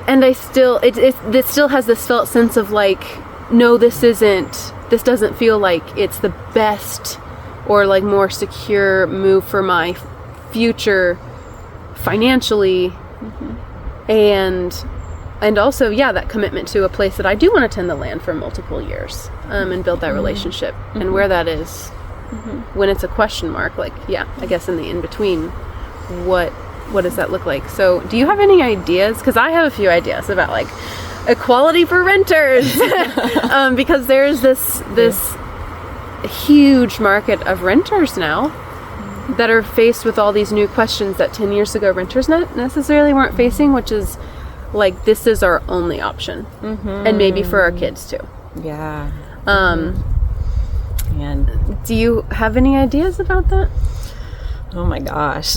And I still, it still has this felt sense of like, no, this doesn't feel like it's the best or like more secure move for my future financially. And also, that commitment to a place that I do want to tend the land for multiple years, and build that relationship. And where that is, when it's a question mark, like, I guess in the in-between, what does that look like? So do you have any ideas? Because I have a few ideas about like equality for renters, because there's this huge market of renters now that are faced with all these new questions that 10 years ago renters not necessarily weren't facing, which is like, this is our only option, and maybe for our kids too. And do you have any ideas about that? Oh my gosh.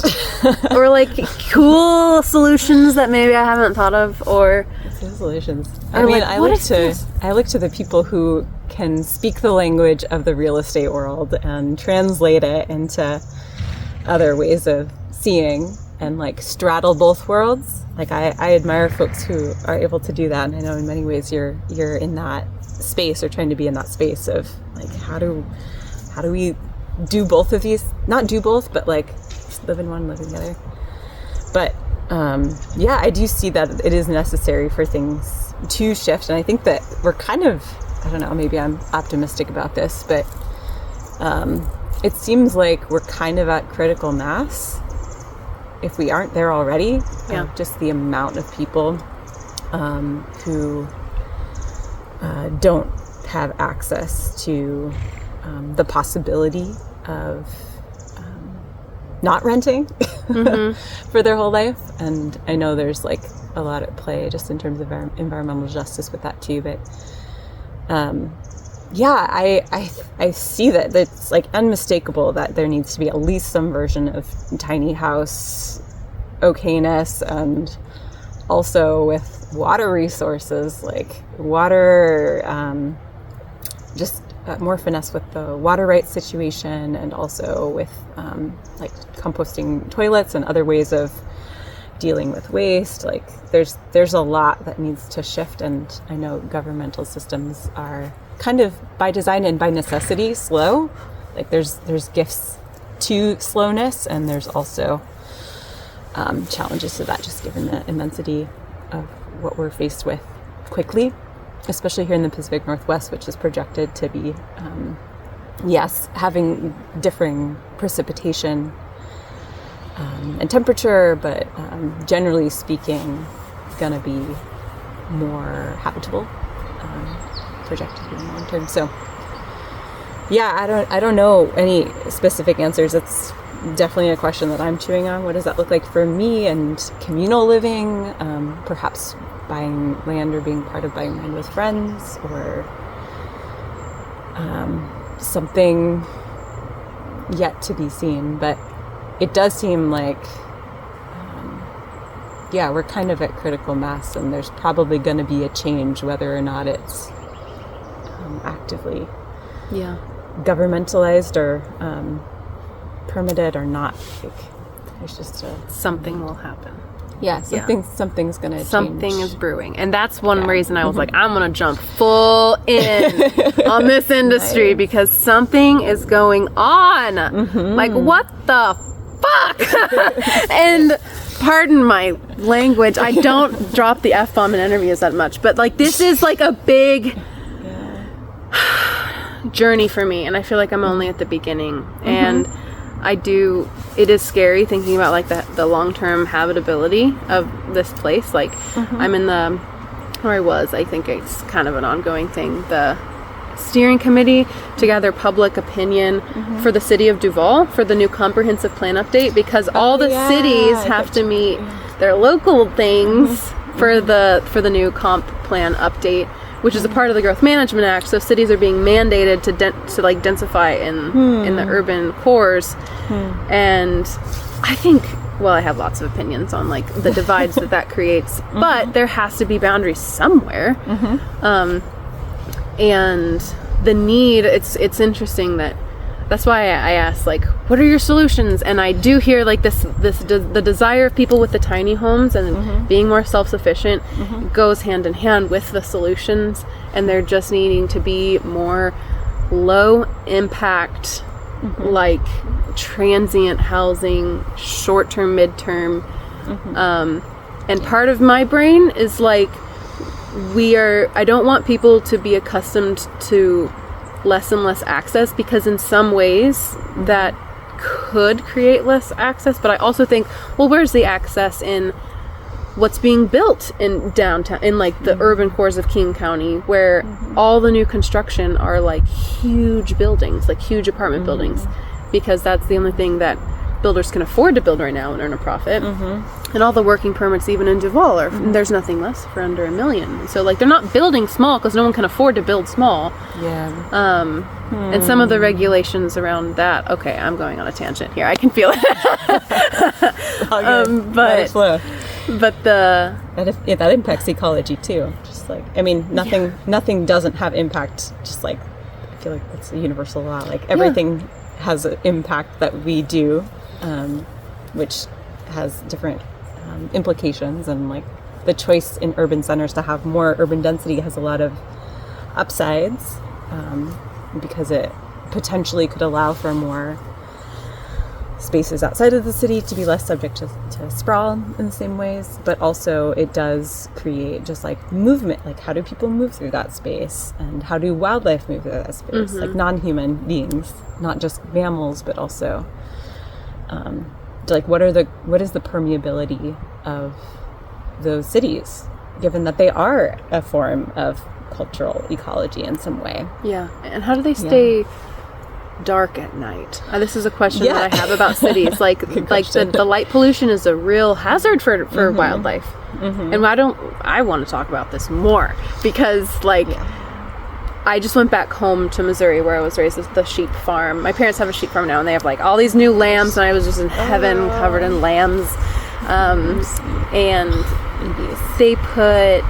Or like cool solutions that maybe I haven't thought of, or solutions. I mean, I look to the people who can speak the language of the real estate world and translate it into other ways of seeing and like straddle both worlds. Like I admire folks who are able to do that, and I know in many ways you're in that space, or trying to be in that space of like, how do we do both of these? Not do both, but like live in one, live in the other. But I do see that it is necessary for things to shift, and I think that we're kind of, I don't know, maybe I'm optimistic about this, but it seems like we're kind of at critical mass, if we aren't there already. Just the amount of people who don't have access to the possibility of not renting for their whole life. And I know there's like a lot at play just in terms of environmental justice with that too, but I see that it's like unmistakable that there needs to be at least some version of tiny house okayness, and also with water resources, like water, just more finesse with the water rights situation, and also with like composting toilets and other ways of dealing with waste. Like there's a lot that needs to shift, and I know governmental systems are kind of by design and by necessity slow. Like there's gifts to slowness, and there's also challenges to that, just given the immensity of what we're faced with quickly, especially here in the Pacific Northwest, which is projected to be, having differing precipitation and temperature, but generally speaking, going to be more habitable, projected in the long term. So, I don't know any specific answers. It's definitely a question that I'm chewing on. What does that look like for me and communal living? Perhaps buying land or being part of buying land with friends, or something yet to be seen. But it does seem like, we're kind of at critical mass, and there's probably going to be a change, whether or not it's actively governmentalized or permitted or not. Like, there's just something will happen. Something's gonna change. Something is brewing, and that's one reason I was like, I'm gonna jump full in on this industry, because something is going on. Like, what the fuck? And pardon my language, I don't drop the F-bomb in interviews that much, but like, this is like a big journey for me, and I feel like I'm only at the beginning. And it is scary thinking about like the long-term habitability of this place. Like, I'm in I think it's kind of an ongoing thing, the steering committee to gather public opinion for the city of Duvall for the new comprehensive plan update, because all the cities have to meet their local things for the new comp plan update which is a part of the Growth Management Act. So cities are being mandated to densify in the urban cores. And I think, well, I have lots of opinions on like the divides that creates, but there has to be boundaries somewhere. And the need, it's interesting that's why I asked, like, what are your solutions? And I do hear like the desire of people with the tiny homes and being more self-sufficient goes hand in hand with the solutions, and they're just needing to be more low impact, like transient housing, short-term, mid-term. And part of my brain is like, I don't want people to be accustomed to less and less access, because in some ways that could create less access. But I also think, well, where's the access in what's being built in downtown, in like the urban cores of King County, where all the new construction are like huge buildings, like huge apartment buildings, because that's the only thing that builders can afford to build right now and earn a profit. And all the working permits, even in Duvall, there's nothing less for under $1 million. So like they're not building small because no one can afford to build small. And some of the regulations around that, okay, I'm going on a tangent here, I can feel it. But that impacts ecology too. Just like, I mean, nothing doesn't have impact. Just like, I feel like it's a universal law. Like everything has an impact that we do, which has different implications. And like the choice in urban centers to have more urban density has a lot of upsides, because it potentially could allow for more spaces outside of the city to be less subject to sprawl in the same ways. But also it does create just like movement, like how do people move through that space, and how do wildlife move through that space, like non-human beings, not just mammals, but also like what is the permeability of those cities, given that they are a form of cultural ecology in some way. And how do they stay dark at night? This is a question that I have about cities. Like the light pollution is a real hazard for wildlife. And I want to talk about this more, because like I just went back home to Missouri, where I was raised at the sheep farm. My parents have a sheep farm now, and they have like all these new lambs, and I was just in heaven covered in lambs. And they put,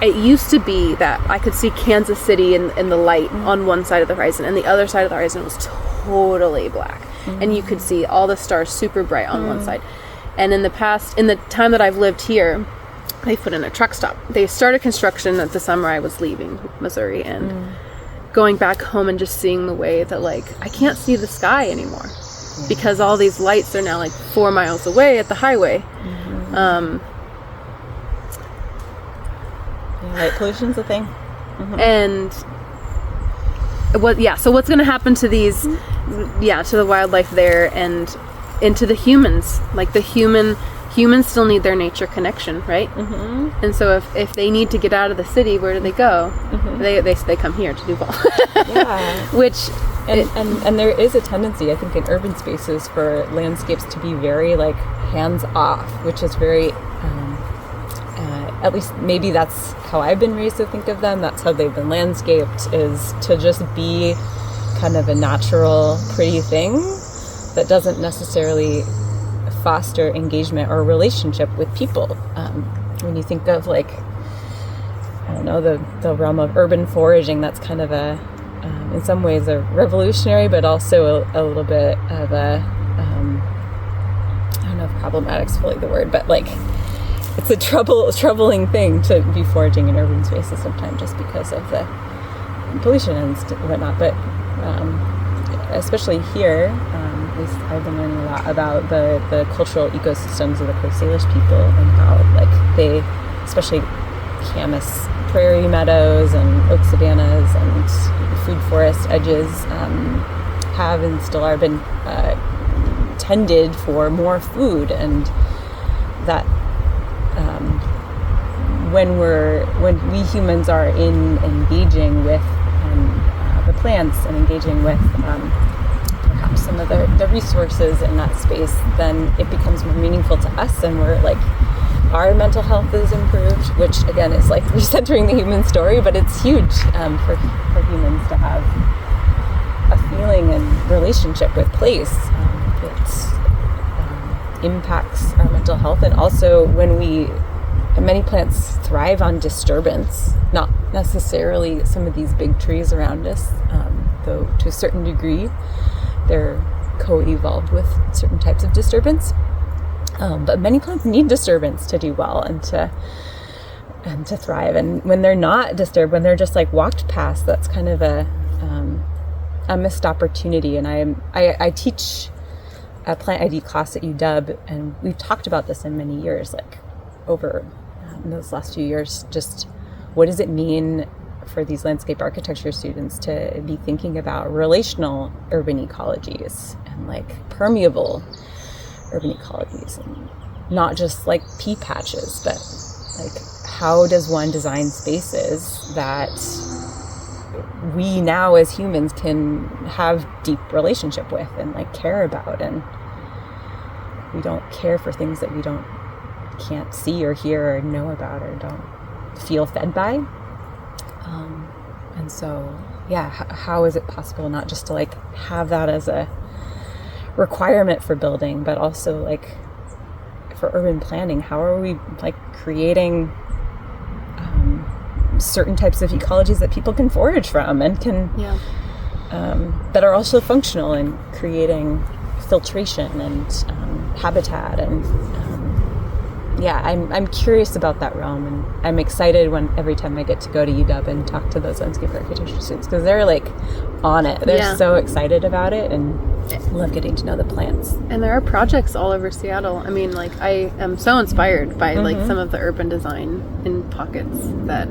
it used to be that I could see Kansas City in the light on one side of the horizon, and the other side of the horizon was totally black. And you could see all the stars super bright on one side. And in the time that I've lived here, they put in a truck stop. They started construction at the summer I was leaving Missouri, and going back home and just seeing the way that like I can't see the sky anymore, because all these lights are now like 4 miles away at the highway. Light pollution's a thing. And so what's going to happen to these, to the wildlife there, and into the humans? Like humans still need their nature connection, right? And so if they need to get out of the city, where do they go? They come here to Duvall. Which and there is a tendency, I think, in urban spaces for landscapes to be very like hands off, which is very at least maybe that's how I've been raised to think of them. That's how they've been landscaped, is to just be kind of a natural, pretty thing that doesn't necessarily foster engagement or relationship with people. When you think of like, I don't know, the realm of urban foraging, that's kind of a, in some ways a revolutionary, but also a little bit of a, I don't know if problematic's fully the word, but like, it's a troubling thing to be foraging in urban spaces sometimes, just because of the pollution and whatnot. But especially here, at least I've been learning a lot about the cultural ecosystems of the Coast Salish people, and how like they, especially Camas prairie meadows and oak savannas and food forest edges, have and still are been tended for more food, and that when we humans are engaging with the plants and engaging with perhaps some of the resources in that space, then it becomes more meaningful to us, and we're like our mental health is improved, which again is like recentering the human story, but it's huge for humans to have a feeling and relationship with place. It impacts our mental health, and also many plants thrive on disturbance, not necessarily some of these big trees around us, though to a certain degree they're co-evolved with certain types of disturbance. But many plants need disturbance to do well and to thrive. And when they're not disturbed, when they're just like walked past, that's kind of a missed opportunity. And I teach a plant ID class at UW, and we've talked about this in many years, like over in those last few years, just what does it mean for these landscape architecture students to be thinking about relational urban ecologies and like permeable urban ecologies, and not just like pea patches, but like how does one design spaces that we now as humans can have deep relationship with and like care about, and we don't care for things that we can't see or hear or know about or don't feel fed by. And so, yeah, how is it possible not just to like have that as a requirement for building, but also like for urban planning? How are we like creating certain types of ecologies that people can forage from and can that are also functional in creating filtration and habitat, and I'm curious about that realm, and I'm excited every time I get to go to UW and talk to those landscape architecture students, because they're like on it. They're so excited about it and love getting to know the plants. And there are projects all over Seattle. I mean, like, I am so inspired by like some of the urban design in pockets that,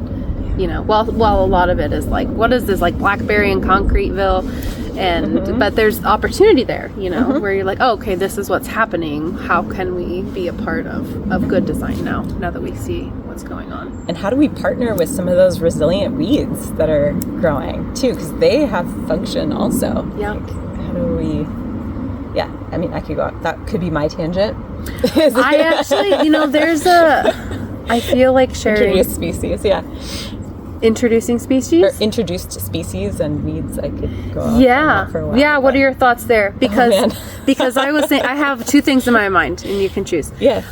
you know, while a lot of it is like, what is this, like Blackberry and Concreteville, and but there's opportunity there, you know, where you're like, oh, okay, this is what's happening. How can we be a part of good design now that we see what's going on? And how do we partner with some of those resilient weeds that are growing too, because they have function also. Like, how do we? I mean, I could go. That could be my tangent. I actually, you know, I feel like sharing introduced species. Introducing species? Or introduced species and weeds. I could go on for a while. What are your thoughts there? Because because I was saying, I have two things in my mind, and you can choose. I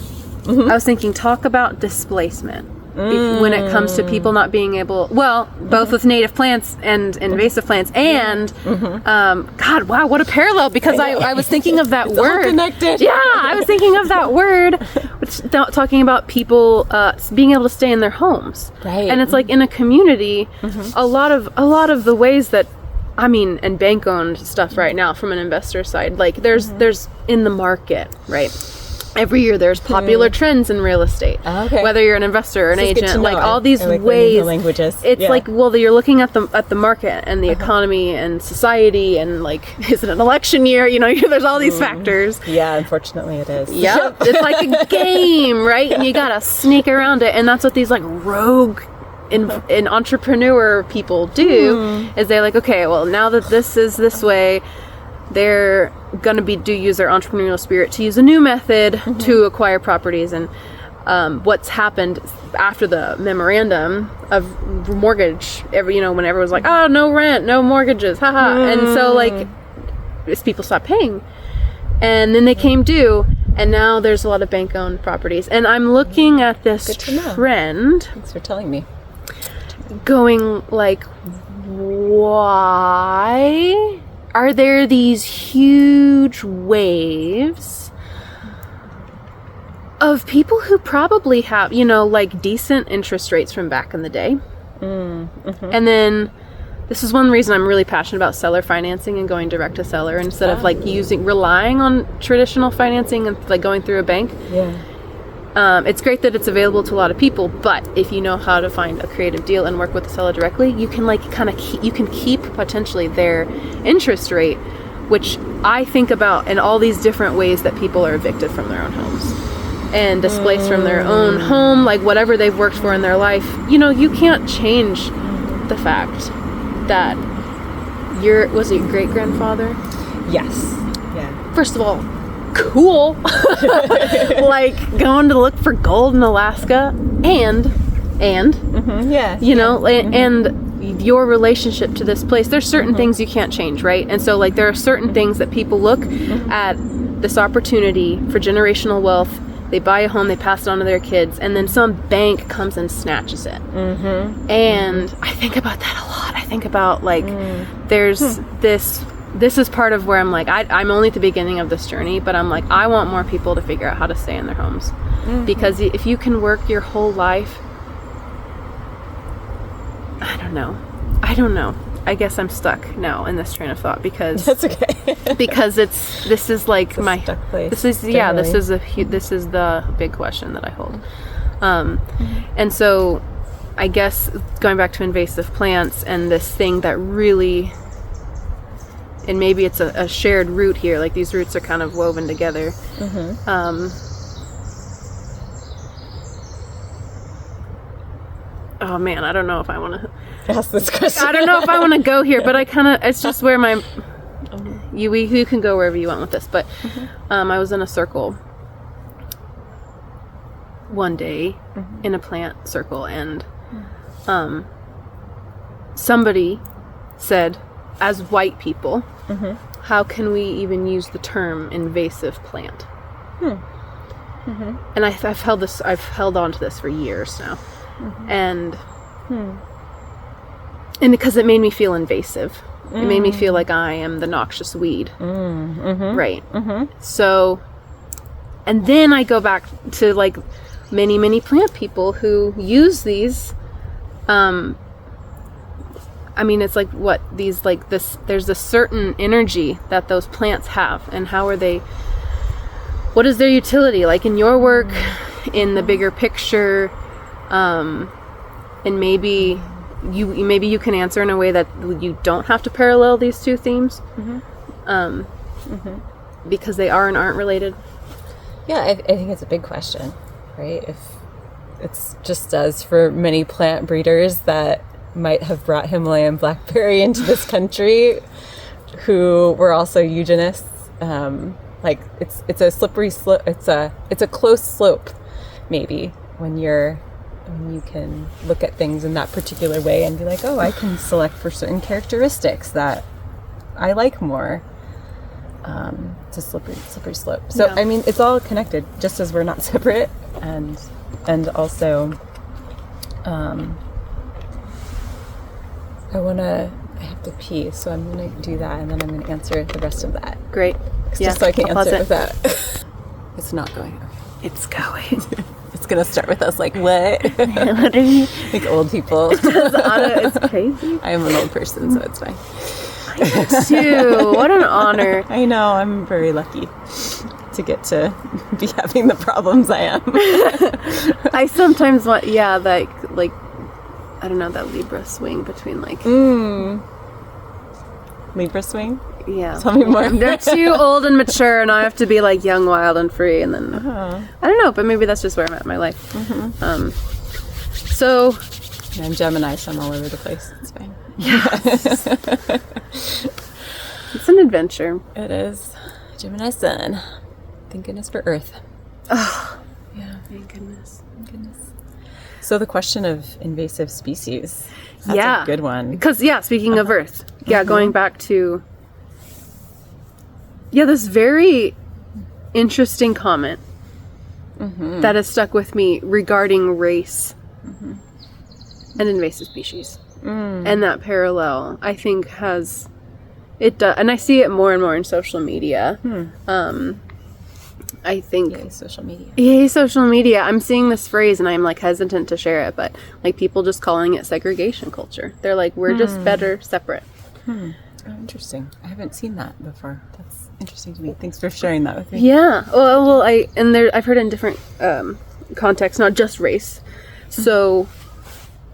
was thinking, talk about displacement when it comes to people not being able, both with native plants and invasive plants, and God, wow, what a parallel, because I was thinking of that word. All connected. I was thinking of that word, which talking about people being able to stay in their homes, and it's like in a community, a lot of the ways that, I mean, and bank owned stuff right now from an investor side, like there's in the market, right? Every year there's popular trends in real estate, whether you're an investor or an agent, like all these ways. It's like, well, you're looking at the market and the economy and society, and like, is it an election year? You know, there's all these factors. Unfortunately it is. It's like a game, right? And you gotta sneak around it, and that's what these like rogue in entrepreneur people do, is they're like, okay, well, now that this is this way, they're gonna use their entrepreneurial spirit to use a new method to acquire properties. And what's happened after the memorandum of mortgage, when everyone was like, oh, no rent, no mortgages, haha, and so like people stopped paying, and then they came due, and now there's a lot of bank-owned properties. And I'm looking at this trend. Thanks for telling me. Going like, why are there these huge waves of people who probably have, like decent interest rates from back in the day? And then this is one reason I'm really passionate about seller financing and going direct to seller instead of like relying on traditional financing and like going through a bank. It's great that it's available to a lot of people, but if you know how to find a creative deal and work with the seller directly, you can like you can keep potentially their interest rate, which I think about in all these different ways that people are evicted from their own homes and displaced from their own home, like whatever they've worked for in their life. You can't change the fact that was it your great-grandfather? Yes. First of all, cool. Like going to look for gold in Alaska and you know, and your relationship to this place. There's certain things you can't change, right? And so like there are certain things that people look at this opportunity for generational wealth. They buy a home, they pass it on to their kids, and then some bank comes and snatches it. And I think about that a lot. I think about like there's this is part of where I'm like, I'm only at the beginning of this journey, but I'm like, I want more people to figure out how to stay in their homes. Because if you can work your whole life, I don't know. I guess I'm stuck now in this train of thought because that's okay. because this is like it's my stuck place. This is this is the big question that I hold. And so I guess going back to invasive plants and this thing that really, and maybe it's a shared root here, like these roots are kind of woven together. Oh man, I don't know if I want to ask this question. I don't know if I want to go here, but I kind of, it's just where my, you can go wherever you want with this, but I was in a circle one day in a plant circle, and somebody said, as white people, how can we even use the term invasive plant? And I've held on to this for years now. And because it made me feel invasive. It made me feel like I am the noxious weed. Right. So, and then I go back to like many plant people who use these, I mean, it's like what these, like this, there's a certain energy that those plants have, and how are they, what is their utility? Like in your work, in the bigger picture, and maybe you can answer in a way that you don't have to parallel these two themes, because they are and aren't related. Yeah, I think it's a big question, right? If it's just as for many plant breeders that might have brought Himalayan blackberry into this country, who were also eugenists, like it's a slippery slope. It's a close slope, maybe, when you can look at things in that particular way and be like, oh, I can select for certain characteristics that I like more. It's a slippery slope. So, yeah. I mean, it's all connected, just as we're not separate. And also, I have to pee, so I'm going to do that, and then I'm going to answer the rest of that. Great. Just so I can answer it with that. It's not going. Okay. It's going. It's going to start with us like, what? What are you? Like old people. It's crazy. I am an old person, so it's fine. I am too. What an honor. I know. I'm very lucky to get to be having the problems I am. I sometimes want, like, I don't know, that Libra swing between like... Libra swing? Yeah. Tell me more. They're too old and mature, and I have to be like young, wild, and free, and then... I don't know, but maybe that's just where I'm at in my life. So... And I'm Gemini, so I'm all over the place. It's fine. Yes. It's an adventure. It is. Gemini sun. Thank goodness for Earth. Oh. Yeah. Thank goodness. Thank goodness. So the question of invasive species. That's a good one. Because, speaking of Earth. Yeah, going back to... Yeah, this very interesting comment that has stuck with me regarding race and invasive species. And that parallel, I think, has... It does, and I see it more and more in social media. I think... Yay, social media. Yay, social media. I'm seeing this phrase, and I'm, like, hesitant to share it, but, like, people just calling it segregation culture. They're like, we're just better separate. Oh, interesting. I haven't seen that before. That's interesting to me. Thanks for sharing that with me. Yeah. Well, I've heard in different contexts, not just race. So,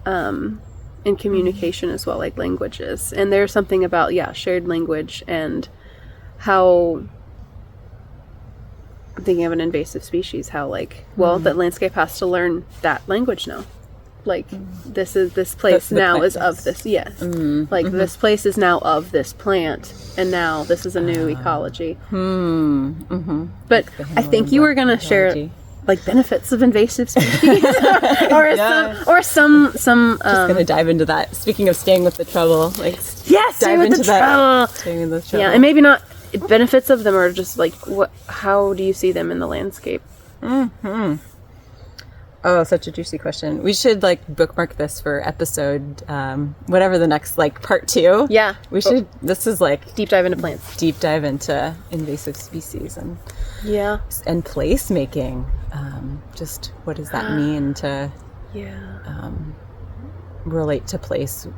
in communication as well, like languages. And there's something about, shared language and how... I'm thinking of an invasive species, how, like, that landscape has to learn that language now. like this place now is of this, yes. Like this place is now of this plant, and now this is a new ecology. But I think you were gonna share like benefits of invasive species, or some. Just gonna dive into that. Speaking of staying with the trouble, like staying with the trouble. Staying with the trouble. Yeah, and maybe not benefits of them, or just like how do you see them in the landscape? Oh, such a juicy question. We should like bookmark this for episode, whatever the next, like part 2. Yeah. We should, this is like deep dive into plants. Deep dive into invasive species and place making. Just what does that mean to relate to place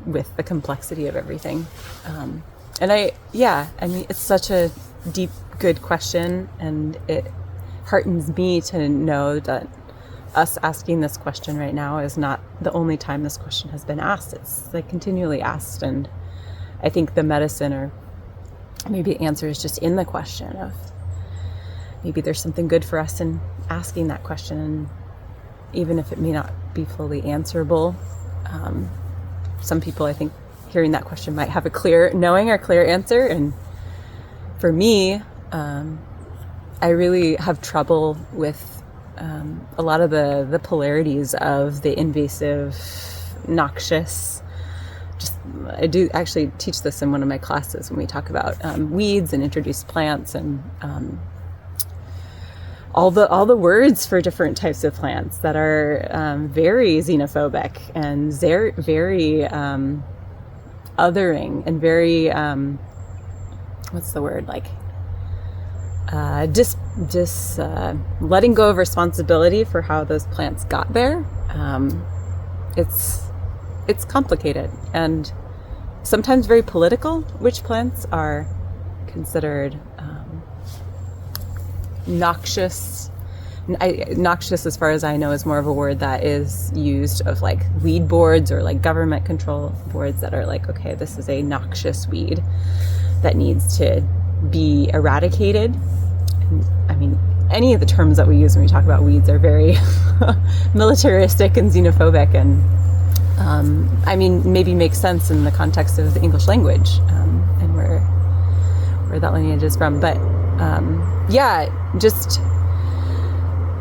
with the complexity of everything. And I mean, it's such a deep, good question, and it heartens me to know that us asking this question right now is not the only time this question has been asked. It's like continually asked, and I think the medicine, or maybe the answer, is just in the question of maybe there's something good for us in asking that question, and even if it may not be fully answerable, some people, I think, hearing that question might have a clear answer. And for me, I really have trouble with a lot of the polarities of the invasive, noxious. I do actually teach this in one of my classes when we talk about weeds and introduced plants, and all the words for different types of plants that are very xenophobic and very othering, and very what's the word, like letting go of responsibility for how those plants got there. It's complicated and sometimes very political, which plants are considered noxious. Noxious, as far as I know, is more of a word that is used of like weed boards or like government control boards that are like, okay, this is a noxious weed that needs to be eradicated. I mean, any of the terms that we use when we talk about weeds are very militaristic and xenophobic, and I mean, maybe makes sense in the context of the English language and where that lineage is from. But just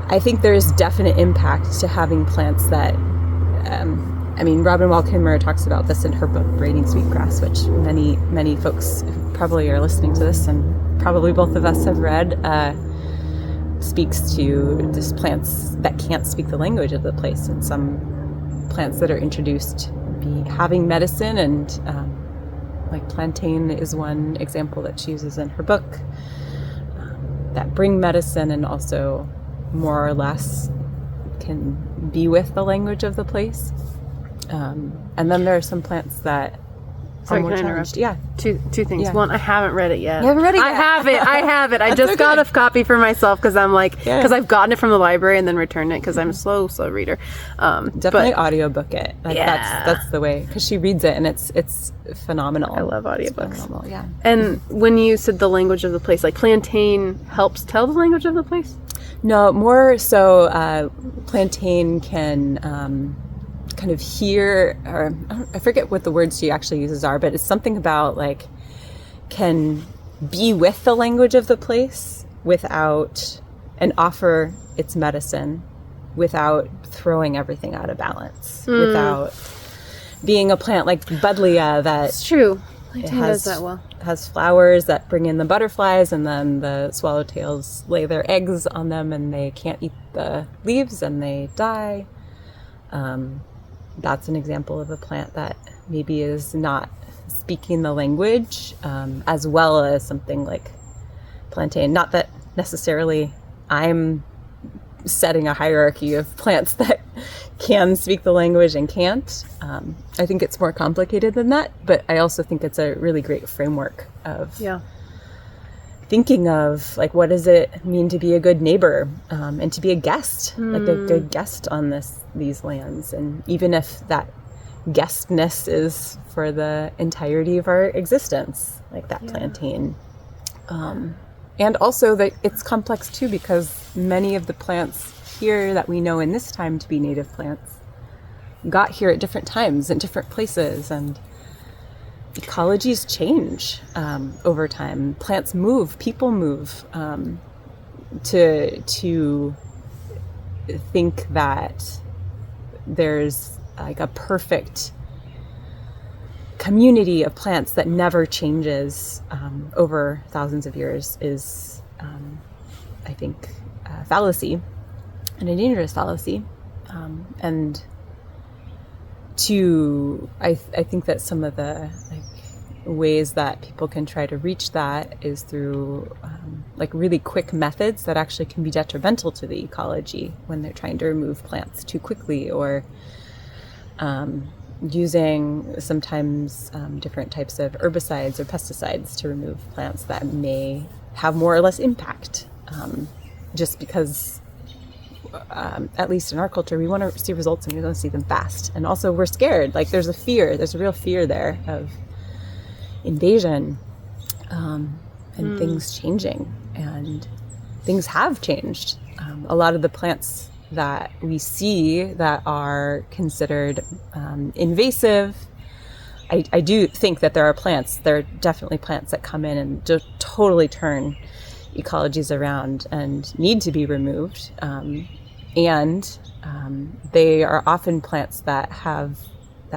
I think there's definite impact to having plants that, I mean, Robin Wall Kimmerer talks about this in her book, Braiding Sweetgrass, which many folks probably are listening to this, and probably both of us have read, speaks to just plants that can't speak the language of the place, and some plants that are introduced having medicine, and like plantain is one example that she uses in her book, that bring medicine and also more or less can be with the language of the place. And then there are some plants that Sorry, are more can I challenged. interrupt? Yeah. Two things. Yeah. One, I haven't read it yet. You haven't read it yet? I have it. I just got a copy for myself because I'm like, because I've gotten it from the library and then returned it because I'm a slow reader. Definitely audiobook it. That's the way, because she reads it and it's phenomenal. I love audiobooks. Phenomenal, yeah. And when you said the language of the place, like plantain helps tell the language of the place? No, more so plantain can kind of hear, or I forget what the words she actually uses are, but it's something about like can be with the language of the place without, and offer its medicine without throwing everything out of balance, without being a plant like buddleia that it's true. Plantain does that well. Has flowers that bring in the butterflies, and then the swallowtails lay their eggs on them and they can't eat the leaves and they die. That's an example of a plant that maybe is not speaking the language as well as something like plantain. Not that necessarily I'm setting a hierarchy of plants that can speak the language and can't. I think it's more complicated than that, but I also think it's a really great framework of thinking of like, what does it mean to be a good neighbor and to be a guest, like a good guest on these lands. And even if that guestness is for the entirety of our existence, like that plantain. And also that it's complex too, because many of the plants here that we know in this time to be native plants got here at different times in different places, and ecologies change over time. Plants move, people move. To think that there's like a perfect community of plants that never changes over thousands of years is, I think, a fallacy, and a dangerous fallacy. And I think that some of the ways that people can try to reach that is through really quick methods that actually can be detrimental to the ecology when they're trying to remove plants too quickly, or using sometimes different types of herbicides or pesticides to remove plants that may have more or less impact, just because at least in our culture, we want to see results and we want to see them fast. And also we're scared. There's a real fear there of invasion, and things changing, and things have changed. A lot of the plants that we see that are considered invasive, I do think that there are definitely plants that come in and just totally turn ecologies around and need to be removed. And they are often plants that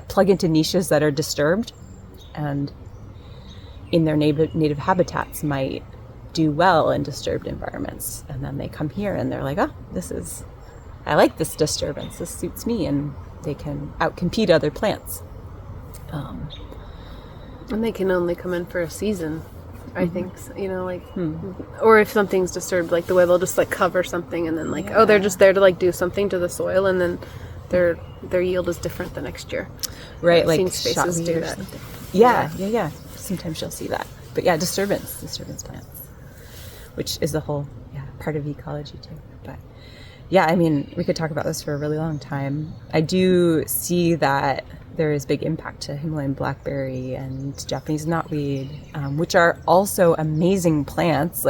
plug into niches that are disturbed, and in their native habitats might do well in disturbed environments. And then they come here and they're like, oh, I like this disturbance, this suits me, and they can outcompete other plants. And they can only come in for a season, I think, or if something's disturbed, the way they'll just cover something and then they're just there to do something to the soil, and then their yield is different the next year. Right, I've seen spaces do that. Yeah. Sometimes you'll see that. But yeah, disturbance plants, which is the whole part of ecology too. But yeah, I mean, we could talk about this for a really long time. I do see that there is big impact to Himalayan blackberry and Japanese knotweed, which are also amazing plants,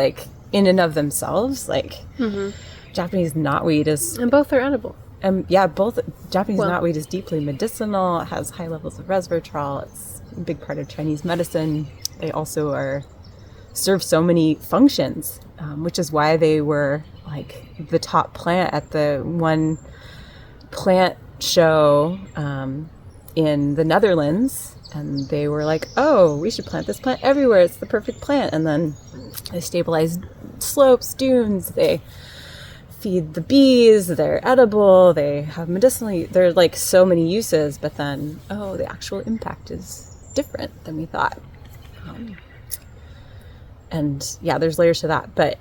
in and of themselves. Japanese knotweed is... And both are edible. Both. Japanese knotweed is deeply medicinal. It has high levels of resveratrol. It's a big part of Chinese medicine. They also serve so many functions, which is why they were the top plant at the one plant show in the Netherlands. And they were like, oh, we should plant this plant everywhere. It's the perfect plant. And then they stabilize slopes, dunes. They feed the bees. They're edible. They have medicinally. There are so many uses. But then, the actual impact is different than we thought. And yeah, there's layers to that. But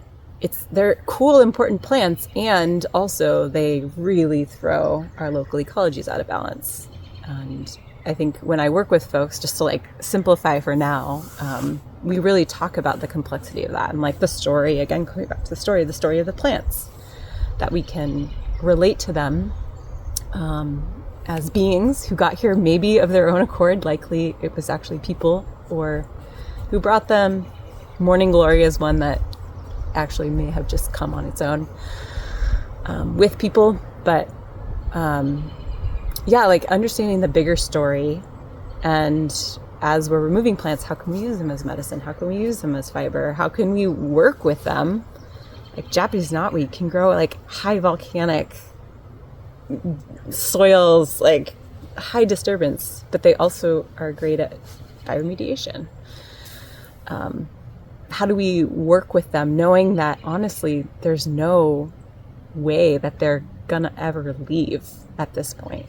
they're cool, important plants, and also they really throw our local ecologies out of balance. And I think when I work with folks, just to simplify for now, we really talk about the complexity of that, and the story, again, coming back to the story of the plants, that we can relate to them as beings who got here maybe of their own accord. Likely it was actually people or who brought them. Morning Glory is one that actually may have just come on its own with people. But understanding the bigger story, and as we're removing plants, how can we use them as medicine? How can we use them as fiber? How can we work with them? Japanese knotweed can grow high volcanic soils, high disturbance, but they also are great at bioremediation. How do we work with them, knowing that honestly there's no way that they're gonna ever leave at this point?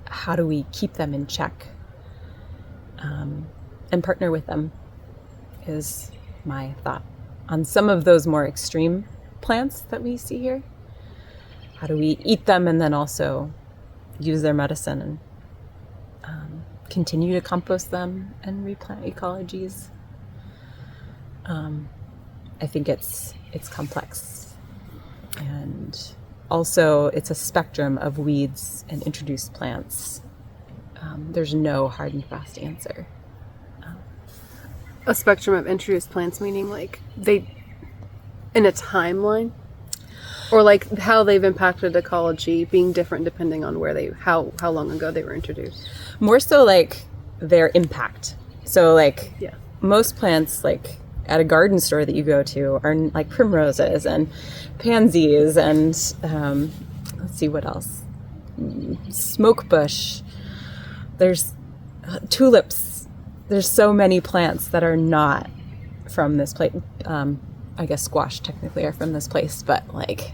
How do we keep them in check and partner with them is my thought on some of those more extreme plants that we see here. How do we eat them and then also use their medicine and continue to compost them and replant ecologies? I think it's complex, and also it's a spectrum of weeds and introduced plants. There's no hard and fast answer. A spectrum of introduced plants, meaning they in a timeline? Or like how they've impacted ecology being different depending on where how long ago they were introduced. More so like their impact. So like Yeah. most plants like at a garden store that you go to are like primroses and pansies and let's see what else. Smoke bush. There's tulips. There's so many plants that are not from this place. I guess squash technically are from this place, but like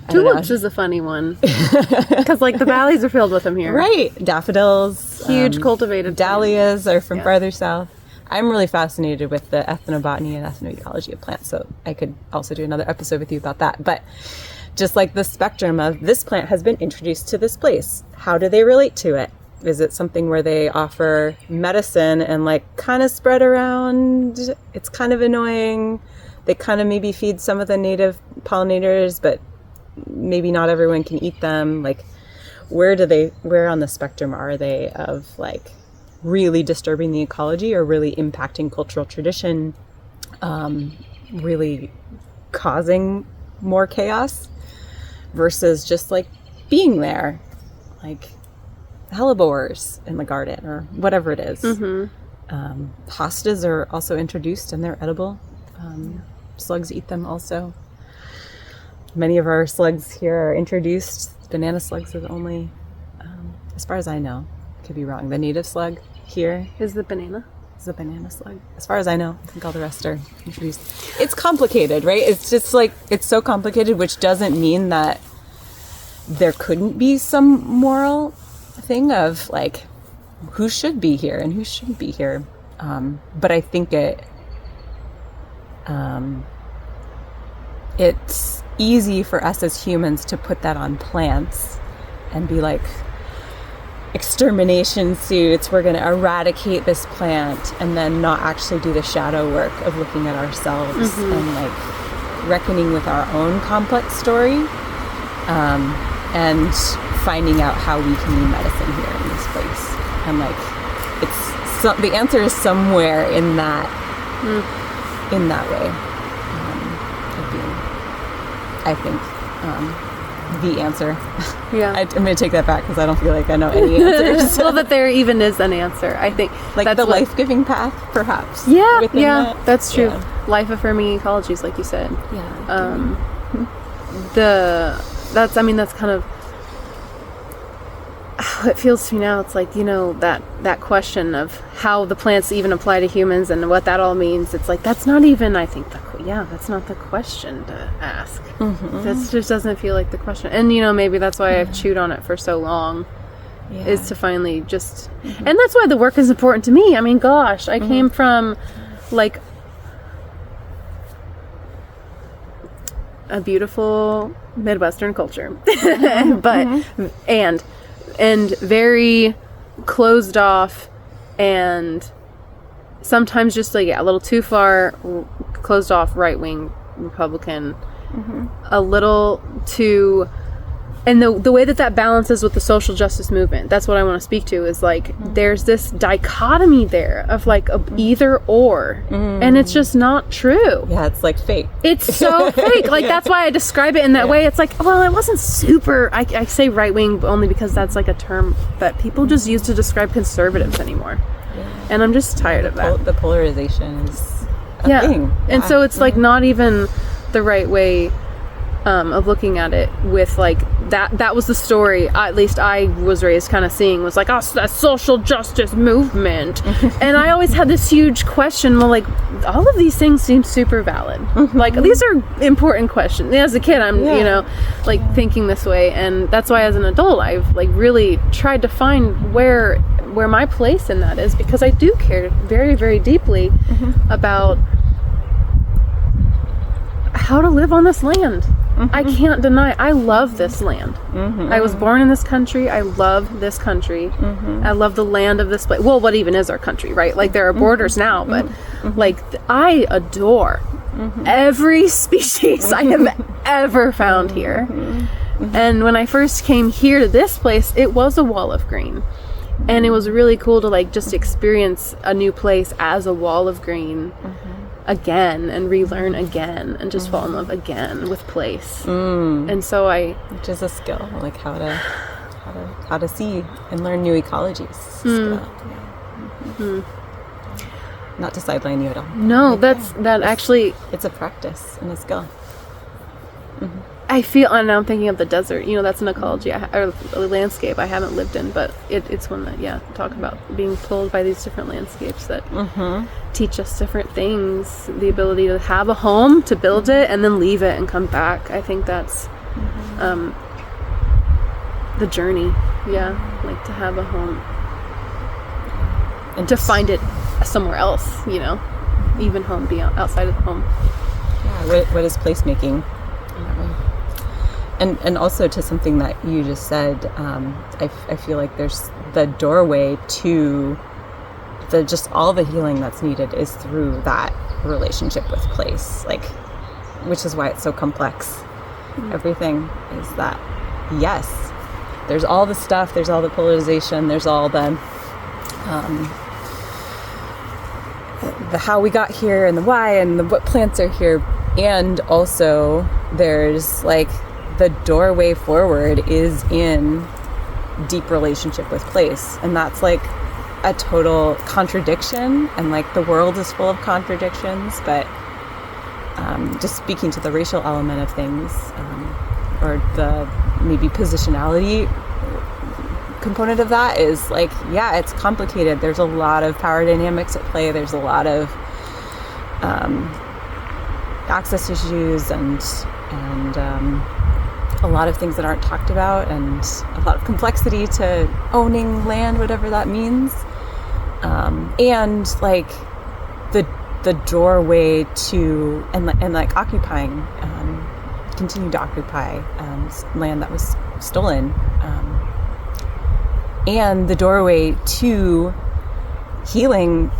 tulips is a funny one because like the valleys are filled with them here. Right, daffodils, Huge cultivated dahlias are from farther south. I'm really fascinated with the ethnobotany and ethnoecology of plants, so I could also do another episode with you about that. But just like the spectrum of this plant has been introduced to this place, how do they relate to it? Is it something where they offer medicine and like kind of spread around? It's kind of annoying. They kind of maybe feed some of the native pollinators, but maybe not everyone can eat them. Like where on the spectrum are they of like really disturbing the ecology or really impacting cultural tradition, really causing more chaos versus just like being there, like hellebores in the garden or whatever it is. Hostas are also introduced and they're edible. Slugs eat them also. Many of our slugs here are introduced. Banana slugs are the only, as far as I know, could be wrong. The native slug here Is the banana? is a banana slug. As far as I know, I think all the rest are introduced. It's complicated, right? It's just like, it's so complicated, which doesn't mean that there couldn't be some moral thing of like, who should be here and who shouldn't be here. But I think it's easy for us as humans to put that on plants and be like, extermination suits, we're going to eradicate this plant, and then not actually do the shadow work of looking at ourselves and like reckoning with our own complex story, and finding out how we can use medicine here in this place. And like, the answer is somewhere in that way. I think the answer. Yeah. I'm going to take that back because I don't feel like I know any answers. Well, that there even is an answer, I think. Like that's the life-giving path, perhaps. Yeah, within that. that's true. Yeah. Life-affirming ecologies, like you said. Yeah. That's kind of how it feels to me now. It's like, that question of how the plants even apply to humans and what that all means. It's like, that's not even, I think, that's not the question to ask. That just doesn't feel like the question. And, maybe that's why I've chewed on it for so long, is to finally just, and that's why the work is important to me. I mean, gosh, I came from like a beautiful Midwestern culture, but, and very closed off, and sometimes just like a little too far closed off, right-wing Republican, a little too, and the way that balances with the social justice movement, that's what I want to speak to, is like there's this dichotomy there of like either or, and it's just not true. Yeah, it's like fake. It's so fake. Like that's why I describe it in that way. It's like, well, it wasn't super, I say right-wing only because that's like a term that people just use to describe conservatives anymore. And I'm just tired of that. The polarization is a thing. And so it's like not even the right way of looking at it, with like that was the story, at least I was raised kind of seeing, was like, oh, a social justice movement. And I always had this huge question, well, like all of these things seem super valid. Like these are important questions. As a kid, I'm thinking this way, and that's why as an adult I've like really tried to find where my place in that is, because I do care very, very deeply about how to live on this land. I can't deny, I love this land. I was born in this country. I love this country. I love the land of this place. Well, what even is our country, right? Like there are borders now, but like I adore every species I have ever found here. And when I first came here to this place, it was a wall of green. And it was really cool to like just experience a new place as a wall of green. again and relearn again and just fall in love again with place. And so which is a skill, like how to see and learn new ecologies. Skill. Yeah. Not to sideline you at all. No, actually, it's a practice and a skill. I feel, and I'm thinking of the desert. That's an ecology or a landscape I haven't lived in, but it's one that, talk about being pulled by these different landscapes that teach us different things. The ability to have a home, to build it, and then leave it and come back. I think that's the journey. Yeah, like to have a home and to find it somewhere else. Even home, be outside of the home. Yeah. What is placemaking in that way? And also to something that you just said, I feel like there's the doorway to just all the healing that's needed is through that relationship with place, which is why it's so complex. Everything is that, yes, there's all the stuff, there's all the polarization, there's all the how we got here and the why and what plants are here, and also there's the doorway forward is in deep relationship with place, and that's a total contradiction, and the world is full of contradictions, but just speaking to the racial element of things, or the maybe positionality component of that is it's complicated. There's a lot of power dynamics at play. There's a lot of access issues and a lot of things that aren't talked about, and a lot of complexity to owning land, whatever that means. And the doorway to and occupying, continue to occupy land that was stolen, and the doorway to healing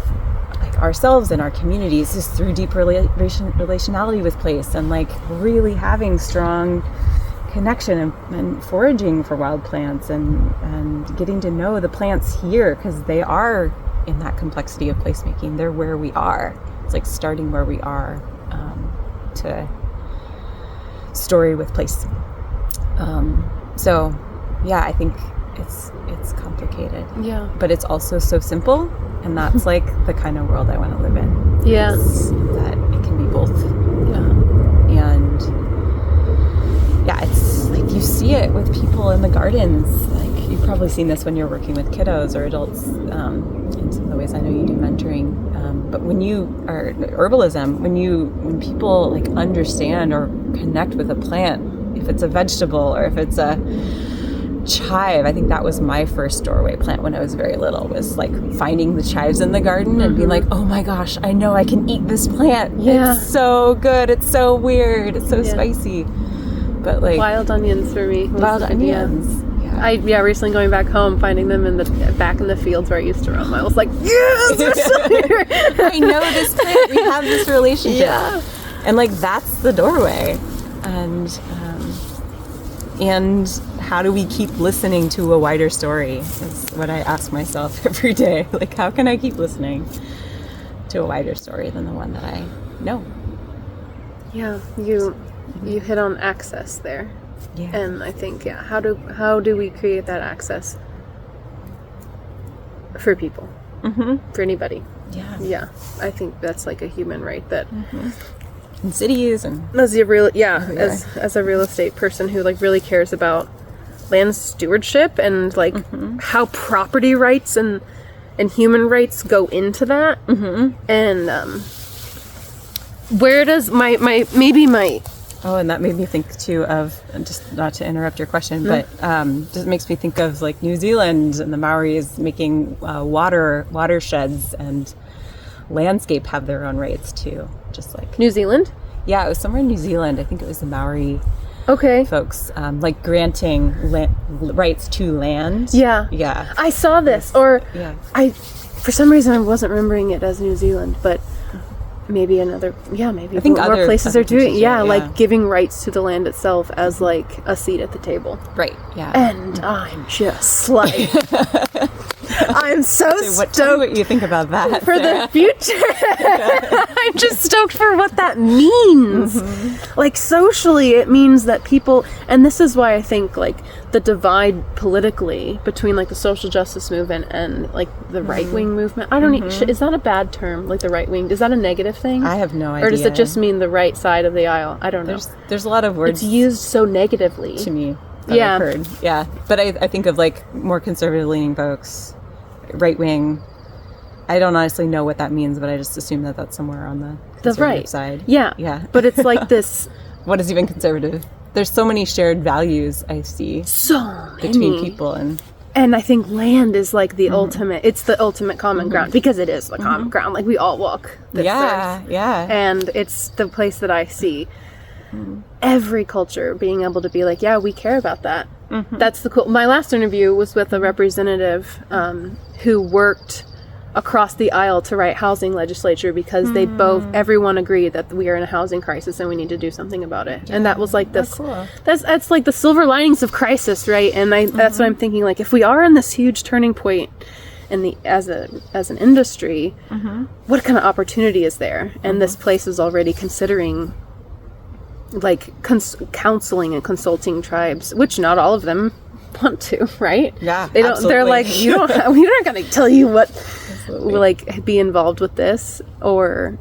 ourselves and our communities is through deep relationality with place, and really having strong connection and foraging for wild plants and getting to know the plants here, because they are in that complexity of placemaking. They're where we are. It's starting where we are, to story with place. So yeah, I think it's complicated. Yeah. But it's also so simple, and that's the kind of world I want to live in. Yeah. That it can be both. And yeah, it's you see it with people in the gardens. You've probably seen this when you're working with kiddos or adults, in some of the ways I know you do mentoring. But when you are herbalism, when people understand or connect with a plant, if it's a vegetable or if it's a chive, I think that was my first doorway plant when I was very little, was finding the chives in the garden and being oh my gosh, I know I can eat this plant. Yeah. It's so good. It's so weird. It's so spicy. But wild onions for me. Wild onions. I recently going back home, finding them back in the fields where I used to roam. I was yes, they're still here. I know this plant. We have this relationship. Yeah. And that's the doorway. And how do we keep listening to a wider story is what I ask myself every day. How can I keep listening to a wider story than the one that I know? Yeah, you hit on access there. Yeah. And I think, how do we create that access for people? For anybody? Yeah. Yeah. I think that's a human right that in cities and as a real estate person who really cares about land stewardship and how property rights and human rights go into that. And where does my and that made me think too of, just not to interrupt your question, but just makes me think of New Zealand and the Maoris making watersheds, and landscape have their own rights too, just New Zealand. Yeah, it was somewhere in New Zealand. I think it was the Maori folks, granting rights to land. Yeah. Yeah. I saw this, for some reason I wasn't remembering it as New Zealand, but maybe I think more places are doing giving rights to the land itself as a seat at the table. Right. Yeah. And I'm just I'm so Tell me stoked what you think about that for Sarah. the future. I'm just stoked for what that means. Like socially, it means that people, and this is why I think like the divide politically between like the social justice movement and like the right-wing movement. I don't is that a bad term? Like the right wing, is that a negative thing? I have no idea. Or does it just mean the right side of the aisle? I don't know. There's a lot of words It's used so negatively to me that I've heard. Yeah. But I think of like more conservative leaning folks, right wing. I don't honestly know what that means, but I just assume that that's somewhere on the conservative right side. Yeah. Yeah. But it's like this. What is even conservative? There's so many shared values I see between people, and I think land is like the ultimate. It's the ultimate common ground because it is the common ground. Like we all walk this earth. Yeah. And it's the place that I see every culture being able to be like, yeah, we care about that. That's the cool. My last interview was with a representative who worked across the aisle to write housing legislature because they everyone agreed that we are in a housing crisis and we need to do something about it. And that was like this, that's like the silver linings of crisis, right? And that's what I'm thinking, like if we are in this huge turning point in the as an industry, what kind of opportunity is there? And this place is already considering like counseling and consulting tribes, which not all of them want to, right? Yeah, they don't. absolutely. They're like, we're not going to tell you what, like, be involved with this or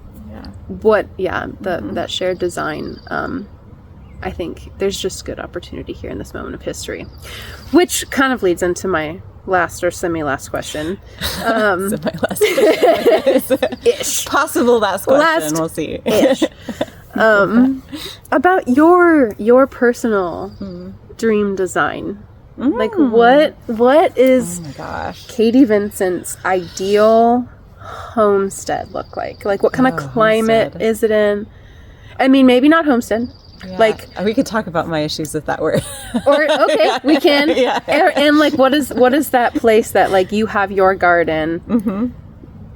what. Yeah, that shared design. I think there's just good opportunity here in this moment of history, which kind of leads into my last or semi-last question. Semi-last question. Ish. Possible last question. We'll see. Ish. About your personal dream design. Like what is oh my gosh. Katie Vincent's ideal homestead look like? Like what kind of climate homestead. is it in? I mean, maybe not homestead. Yeah. Like we could talk about my issues with that word. or okay, we can. Yeah. And like what is that place that like you have your garden?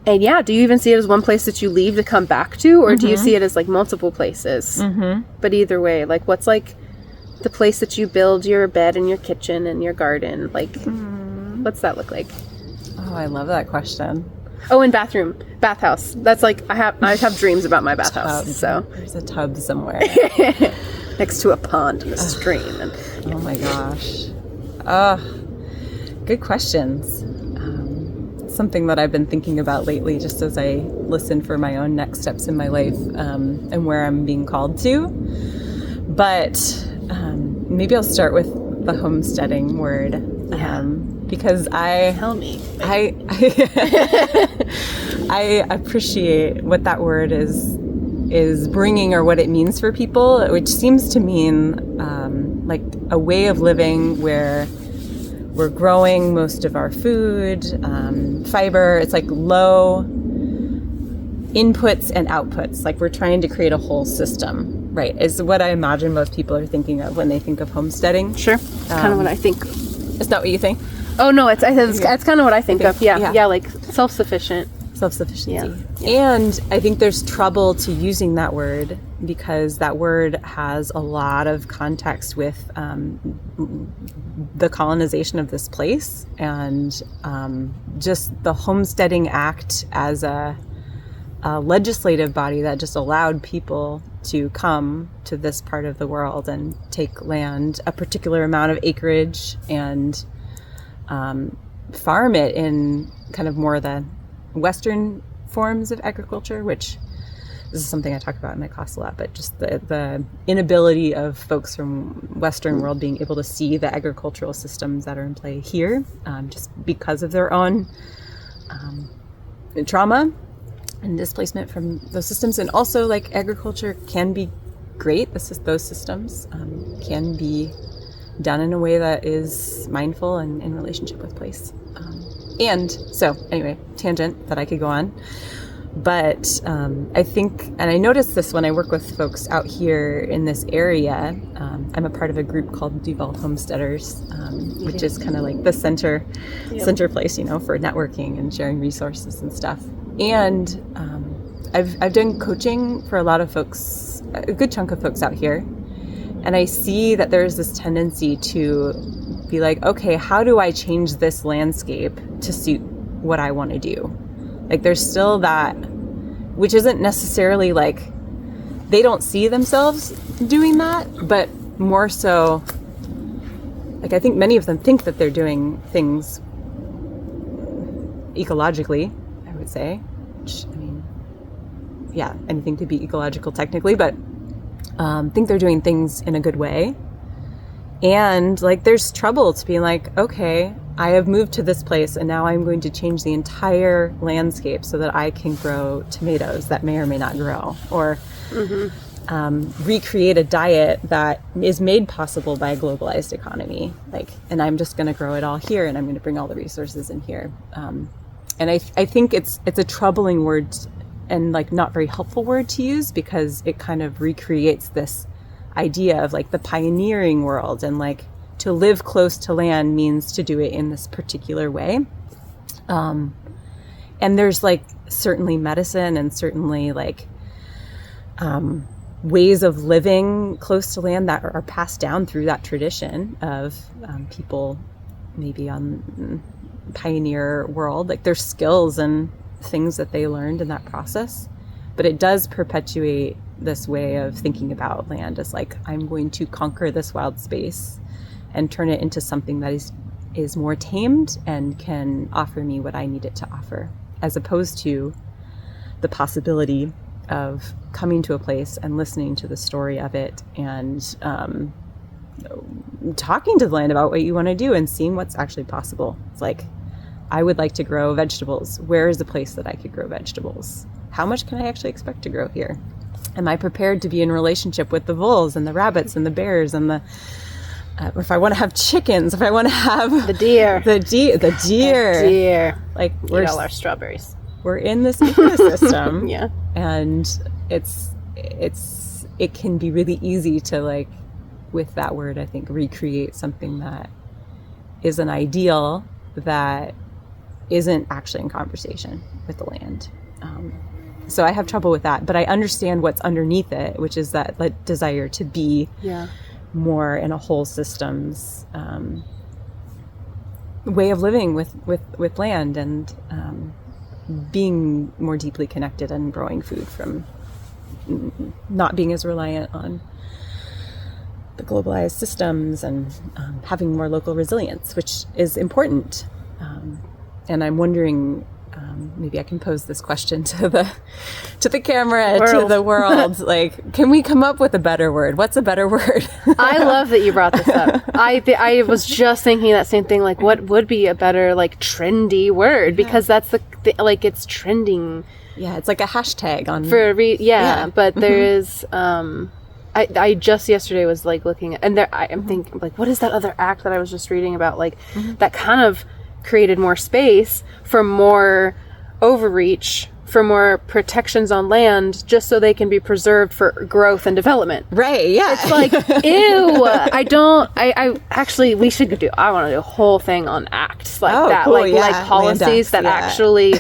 And yeah, do you even see it as one place that you leave to come back to, or do you see it as like multiple places? But either way, like what's like the place that you build your bed and your kitchen and your garden? Like, what's that look like? Oh, I love that question. Oh, and bathhouse. That's like I have dreams about my bathhouse. Tub. So There's a tub somewhere next to a pond and a stream. And oh my gosh. Good questions. Something that I've been thinking about lately, just as I listen for my own next steps in my life and where I'm being called to. But maybe I'll start with the homesteading word, because tell me. I appreciate what that word is bringing, or what it means for people, which seems to mean like a way of living where we're growing most of our food, fiber. It's like low inputs and outputs. Like we're trying to create a whole system, right? Is what I imagine most people are thinking of when they think of homesteading. Sure. It's kind of what I think. Is that what you think? Oh, no, it's kind of what I think of. Yeah, like self-sufficient. Self-sufficiency. Yeah. And I think there's trouble to using that word because that word has a lot of context with the colonization of this place and just the Homesteading Act as a legislative body that just allowed people to come to this part of the world and take land, a particular amount of acreage, and farm it in kind of more the Western forms of agriculture, which this is something I talk about in my class a lot, but just the inability of folks from Western world being able to see the agricultural systems that are in play here, just because of their own trauma and displacement from those systems. And also, like, agriculture can be great. Those systems can be done in a way that is mindful and in relationship with place. And so, anyway, tangent that I could go on. But I think, and I noticed this when I work with folks out here in this area. I'm a part of a group called Duvall Homesteaders, which is kind of like the center place, for networking and sharing resources and stuff. And I've done coaching for a lot of folks, a good chunk of folks out here. And I see that there's this tendency to be like, okay, how do I change this landscape to suit what I want to do. Like there's still that, which isn't necessarily like, they don't see themselves doing that, but more so, like I think many of them think that they're doing things ecologically, I would say. Which, I mean, yeah, anything could be ecological technically, but think they're doing things in a good way. And like there's trouble to being like, okay, I have moved to this place and now I'm going to change the entire landscape so that I can grow tomatoes that may or may not grow, or recreate a diet that is made possible by a globalized economy. Like, and I'm just going to grow it all here, and I'm going to bring all the resources in here. And I think it's a troubling word and like not very helpful word to use, because it kind of recreates this idea of like the pioneering world, and like to live close to land means to do it in this particular way. And there's like certainly medicine and certainly like ways of living close to land that are passed down through that tradition of people maybe on pioneer world. Like there's skills and things that they learned in that process, but it does perpetuate this way of thinking about land as like, I'm going to conquer this wild space and turn it into something that is more tamed and can offer me what I need it to offer, as opposed to the possibility of coming to a place and listening to the story of it and talking to the land about what you want to do and seeing what's actually possible. It's like, I would like to grow vegetables. Where is the place that I could grow vegetables? How much can I actually expect to grow here? Am I prepared to be in relationship with the wolves and the rabbits and the bears and the if I want to have chickens, if I want to have the deer, the deer, like we're all our strawberries. We're in this ecosystem. Yeah. And it can be really easy to, like, with that word, I think, recreate something that is an ideal that isn't actually in conversation with the land. So I have trouble with that, but I understand what's underneath it, which is that like desire to be more in a whole systems way of living with land, and being more deeply connected and growing food from not being as reliant on the globalized systems, and having more local resilience, which is important. And I'm wondering, maybe I can pose this question to the camera, to the world. Like, can we come up with a better word? What's a better word? I love that you brought this up. I was just thinking that same thing. Like, what would be a better, like, trendy word? Because that's the like, it's trending. Yeah, it's like a hashtag on but there is. I just yesterday was like looking at, and there I'm thinking like, what is that other act that I was just reading about? Like, that kind of created more space for more overreach, for more protections on land, just so they can be preserved for growth and development. Right, yeah. It's like, ew. I actually, we should I want to do a whole thing on acts like that. Cool, like policies that actually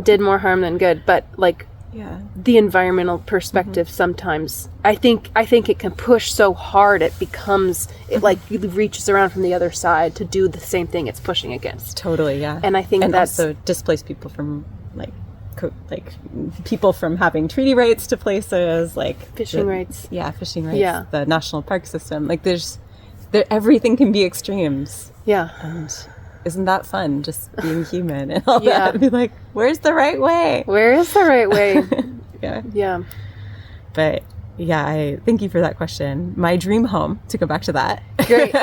did more harm than good. But like, the environmental perspective sometimes, I think it can push so hard it becomes, it like reaches around from the other side to do the same thing it's pushing against. Totally, yeah. And I think that's also displace people from like people from having treaty rights to places, like fishing rights. Yeah, fishing rights. The national park system. Like everything can be extremes. Yeah. And isn't that fun, just being human and all that? Be like, where's the right way? Where is the right way? Yeah. But yeah, I thank you for that question. My dream home, to go back to that. Great.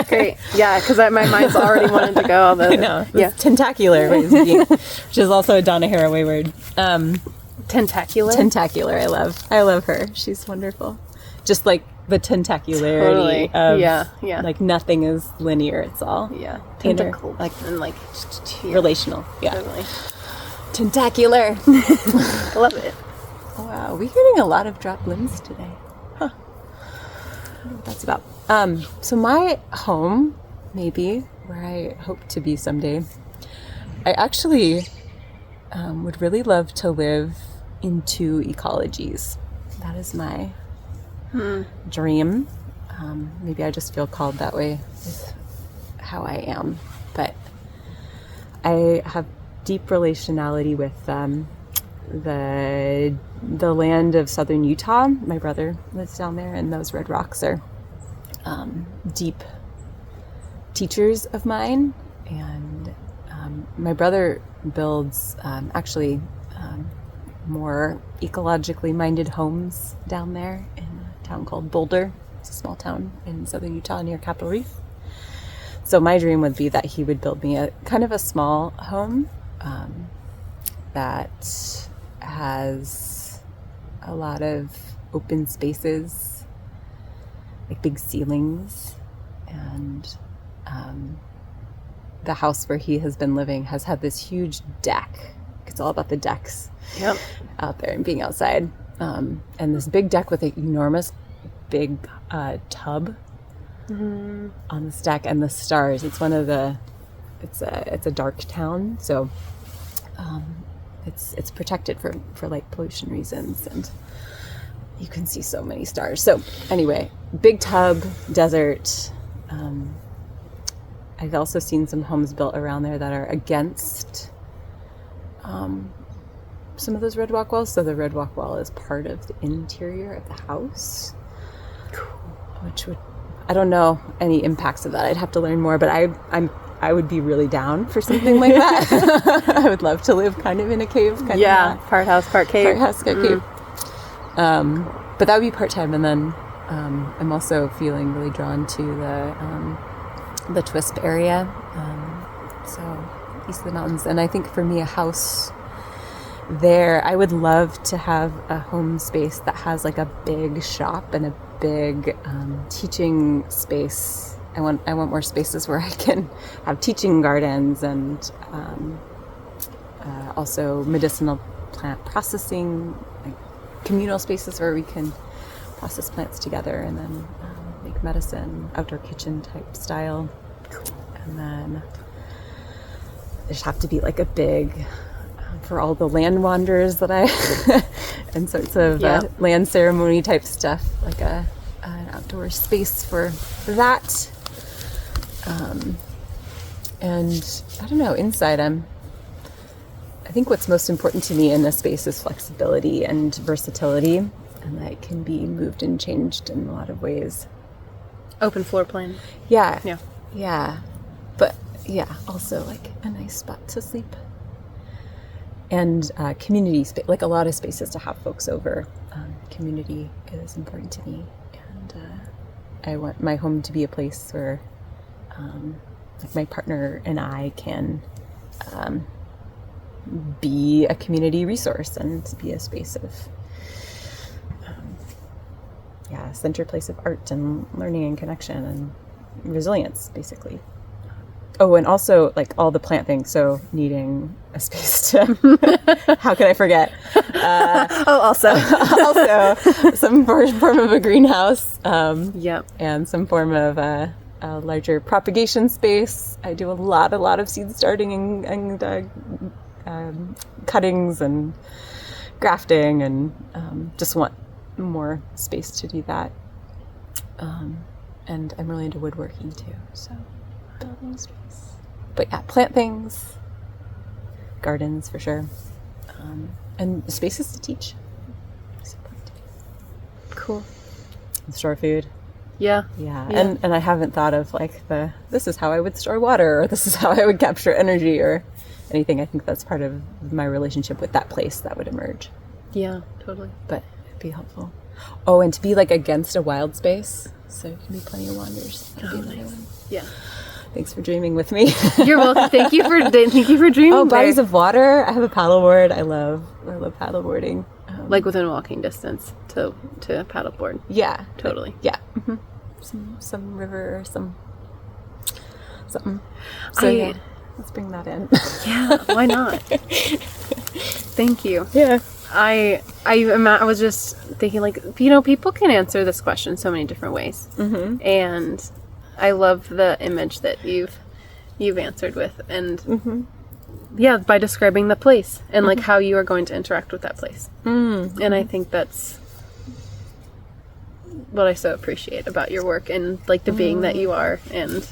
Yeah, because my mind's already wanted to go. I know. Tentacular, which is also a Donna Haraway word. Tentacular? Tentacular, I love her. She's wonderful. Just like the tentacularity of like nothing is linear, it's all tentacle, like and like relational. Totally. Tentacular. I love it. Wow, we're getting a lot of dropped limbs today. Huh. I don't know what that's about. So my home, maybe, where I hope to be someday, I actually would really love to live in two ecologies. That is my dream. Maybe I just feel called that way with how I am. But I have deep relationality with the land of southern Utah. My brother lives down there, and those red rocks are deep teachers of mine. And my brother builds more ecologically minded homes down there in a town called Boulder. It's a small town in southern Utah near Capitol Reef. So my dream would be that he would build me a kind of a small home that has a lot of open spaces, like big ceilings, and the house where he has been living has had this huge deck. It's all about the decks out there and being outside. And this big deck with an enormous big tub on this deck, and the stars. It's a dark town, so it's protected for light pollution reasons, and you can see so many stars. So anyway, big tub, desert. I've also seen some homes built around there that are against some of those red rock walls. So the red rock wall is part of the interior of the house, which would, I don't know any impacts of that. I'd have to learn more, but I would be really down for something like that. I would love to live kind of in a cave. Part house, part cave. Part house, part cave. But that would be part-time. And then I'm also feeling really drawn to the Twisp area. So east of the mountains. And I think for me, a house there, I would love to have a home space that has like a big shop and a big teaching space. I want more spaces where I can have teaching gardens and also medicinal plant processing, like communal spaces where we can process plants together and then make medicine, outdoor kitchen type style. And then there's have to be like a big, for all the land wanderers that I, and sorts of land ceremony type stuff, like an outdoor space for that. And I don't know, inside I think what's most important to me in a space is flexibility and versatility, and that it can be moved and changed in a lot of ways. Open floor plan. Yeah. Yeah. Yeah. But yeah, also like a nice spot to sleep. And community space, like a lot of spaces to have folks over. Community is important to me. And I want my home to be a place where like my partner and I can be a community resource and be a space of center place of art and learning and connection and resilience, basically. Oh, and also like all the plant things, so needing a space to how can I forget? Also some form of a greenhouse, and some form of a larger propagation space. I do a lot of seed starting and cuttings and grafting, and just want more space to do that. And I'm really into woodworking too, so building space. But yeah, plant things, gardens for sure, and spaces to teach. Cool. Store food. Yeah. And I haven't thought of like this is how I would store water, or this is how I would capture energy, or anything. I think that's part of my relationship with that place that would emerge. Yeah, totally. But it'd be helpful. Oh, and to be like against a wild space, so there can be plenty of wanders. That'd be another one. Yeah. Thanks for dreaming with me. You're welcome. Thank you for dreaming. Oh, bodies of water. I have a paddleboard. I love paddleboarding. Like within walking distance to paddleboard. Yeah. Totally. Yeah. Mm-hmm. Some river or something. So let's bring that in. Yeah. Why not? Thank you. Yeah. I was just thinking, like, people can answer this question so many different ways, and I love the image that you've answered with, and by describing the place and like how you are going to interact with that place, and I think that's what I so appreciate about your work and like the being that you are. And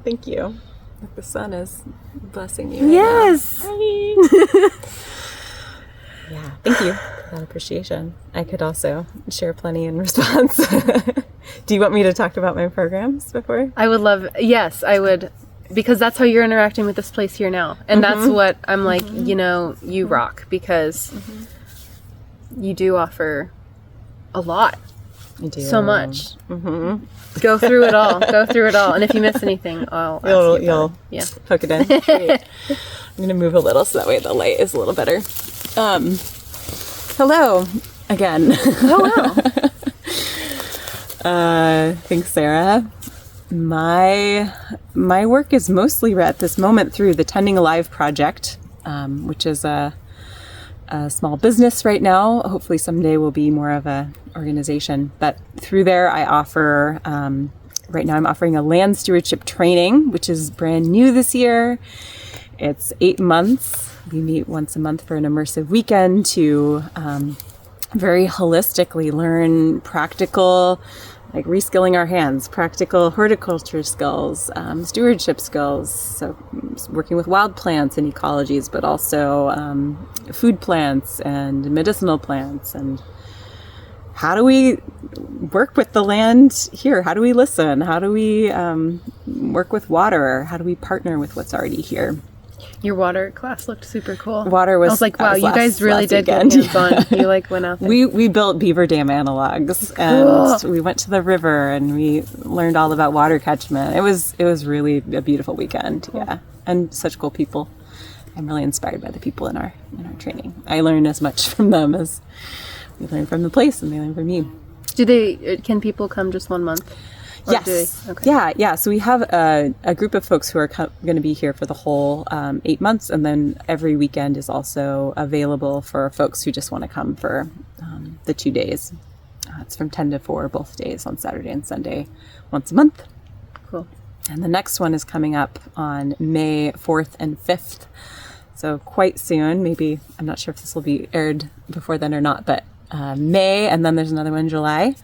thank you. Like the sun is blessing you. Yes. Yeah, thank you for that appreciation. I could also share plenty in response. Do you want me to talk about my programs before? I would love, yes, I would, because that's how you're interacting with this place here now. And that's what I'm like, you know, you rock, because you do offer a lot. I do. So much. Go through it all. Go through it all. And if you miss anything, I'll ask you. You'll poke it in. Great. I'm going to move a little so that way the light is a little better. Hello again. Oh, wow. Thanks, Sarah. My work is mostly at this moment through the Tending Alive project, which is a small business right now. Hopefully someday will be more of a organization. But through there, I offer, right now I'm offering a land stewardship training, which is brand new this year. It's 8 months. We meet once a month for an immersive weekend to very holistically learn practical, like reskilling our hands, practical horticulture skills, stewardship skills, so working with wild plants and ecologies, but also food plants and medicinal plants. And how do we work with the land here? How do we listen? How do we work with water? How do we partner with what's already here? Your water class looked super cool. Water was. I was like, wow, you guys really did get weekend. hands on. You like went out there. We built beaver dam analogs, and we went to the river, and we learned all about water catchment. It was really a beautiful weekend. Cool. Yeah, and such cool people. I'm really inspired by the people in our training. I learn as much from them as we learn from the place, and they learn from me. Can people come just 1 month? Yes. Okay. Yeah. So we have a group of folks who are going to be here for the whole 8 months, and then every weekend is also available for folks who just want to come for the 2 days. It's from 10 to 4 both days on Saturday and Sunday, once a month. Cool. And the next one is coming up on May 4th and 5th. So quite soon. Maybe, I'm not sure if this will be aired before then or not, but May, and then there's another one in July.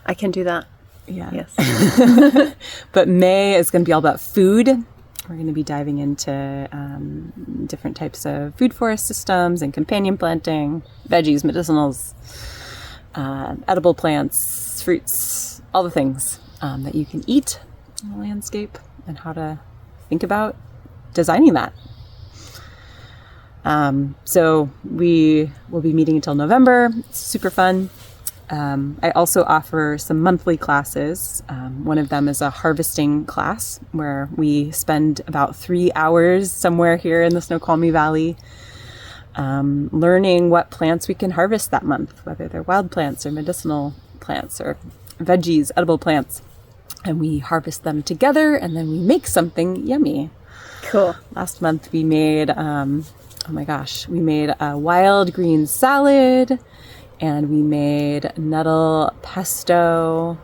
I can do that. Yeah. Yes. But May is going to be all about food. We're going to be diving into different types of food forest systems and companion planting, veggies, medicinals, edible plants, fruits, all the things that you can eat in the landscape, and how to think about designing that. So we will be meeting until November. It's super fun. I also offer some monthly classes. One of them is a harvesting class where we spend about 3 hours somewhere here in the Snoqualmie Valley learning what plants we can harvest that month, whether they're wild plants or medicinal plants or veggies, edible plants. And we harvest them together, and then we make something yummy. Cool. Last month we made, we made a wild green salad, and we made nettle pesto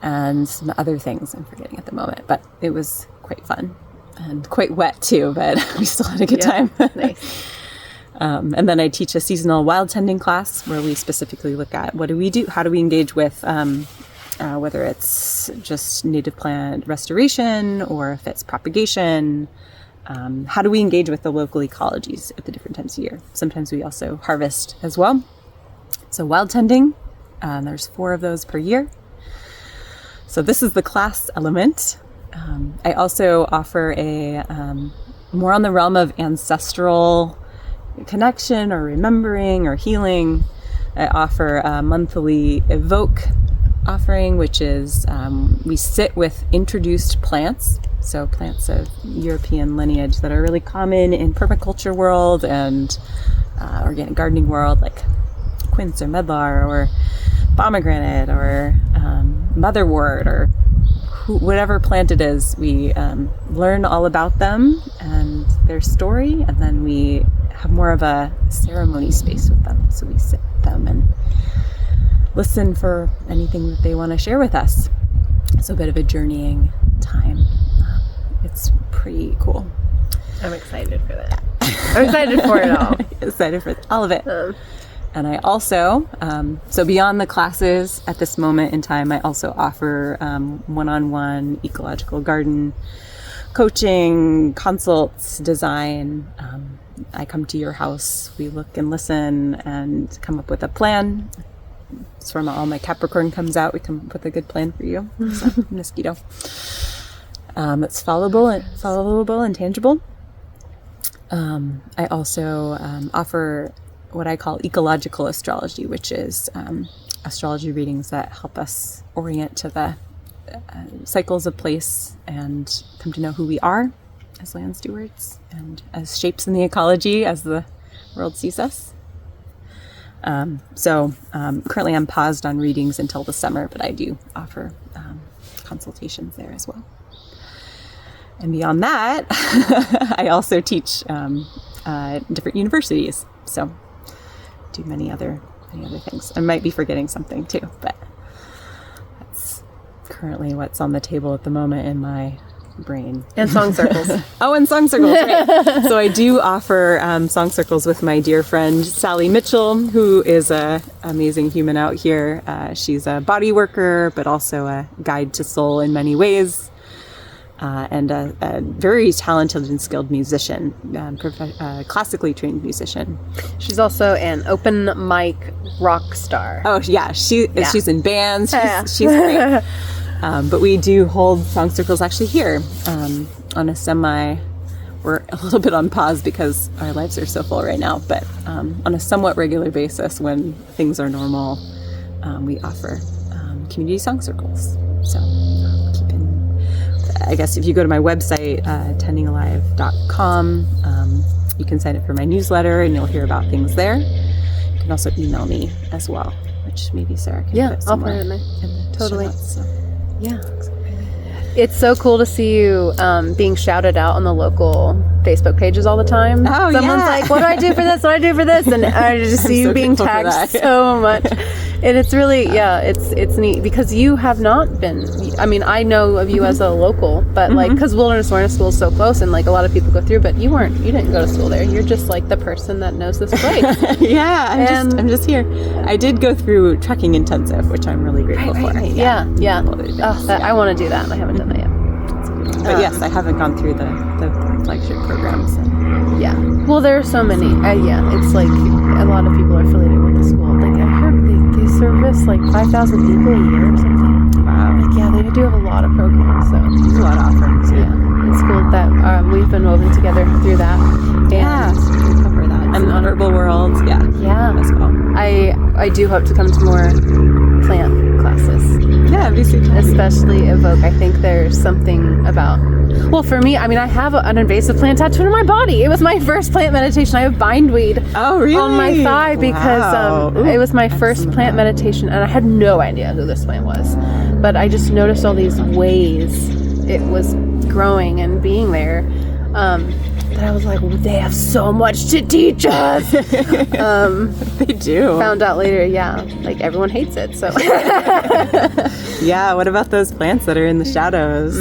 and some other things I'm forgetting at the moment, but it was quite fun and quite wet too, but we still had a good time. Nice. And then I teach a seasonal wild tending class where we specifically look at what do we do, how do we engage with whether it's just native plant restoration or if it's propagation. How do we engage with the local ecologies at the different times of year? Sometimes we also harvest as well. So wild tending, there's 4 of those per year. So this is the class element. I also offer a more on the realm of ancestral connection or remembering or healing. I offer a monthly evoke offering, which is we sit with introduced plants. So plants of European lineage that are really common in permaculture world and organic gardening world, like quince or medlar or pomegranate or motherwort or whatever plant it is. We learn all about them and their story, and then we have more of a ceremony space with them. So we sit with them and listen for anything that they want to share with us. So a bit of a journeying time. It's pretty cool. I'm excited for that. I'm excited for it all. Excited for all of it. And I also, so beyond the classes at this moment in time, I also offer one-on-one ecological garden coaching, consults, design. I come to your house, we look and listen and come up with a plan. It's where all my Capricorn comes out. We come up with a good plan for you. So, mosquito. It's followable and tangible. I also offer what I call ecological astrology, which is astrology readings that help us orient to the cycles of place and come to know who we are as land stewards and as shapes in the ecology as the world sees us. So currently I'm paused on readings until the summer, but I do offer consultations there as well. And beyond that, I also teach different universities. So do many other things. I might be forgetting something too, but that's currently what's on the table at the moment in my brain. And song circles. Oh, and song circles, right. So I do offer song circles with my dear friend Sally Mitchell, who is an amazing human out here. She's a body worker, but also a guide to soul in many ways. And a very talented and skilled musician, classically trained musician. She's also an open mic rock star. Oh yeah, she's in bands. She's great. But we do hold song circles actually here on a semi. We're a little bit on pause because our lives are so full right now. But on a somewhat regular basis, when things are normal, we offer community song circles. So. I guess if you go to my website, tendingalive.com, you can sign up for my newsletter and you'll hear about things there. You can also email me as well, which maybe Sarah can put I'll somewhere put it in the totally. Notes, so. Yeah. It's so cool to see you being shouted out on the local Facebook pages all the time. Oh, Someone's like, what do I do for this? What do I do for this? And I just see you so being tagged so much. And it's really, it's neat because you have not been, I mean, I know of you as a local, but like, because Wilderness Awareness School is so close and like a lot of people go through, but you didn't go to school there. You're just like the person that knows this place. I'm just here. I did go through trekking intensive, which I'm really grateful for. Yeah. I want to do that and I haven't done that yet. But yes, I haven't gone through the flagship programs. Yeah. Well, there are so many. It's like a lot of people are affiliated with the school. Like I heard they service like 5,000 people a year or something. Wow. Like they do have a lot of programs. So there's a lot of offerings. Yeah. It's cool that we've been woven together through that. And we cover that. And Honorable Worlds. Yeah. As well. I do hope to come to more plant classes. Yeah, especially Evoke. I think there's something about. Well, for me, I mean, I have an invasive plant tattooed on my body. It was my first plant meditation. I have bindweed on my thigh because it was my first plant meditation, and I had no idea who this plant was. But I just noticed all these ways it was growing and being there. That I was like, well, they have so much to teach us. They do. Found out later, like everyone hates it. So. Yeah. What about those plants that are in the shadows?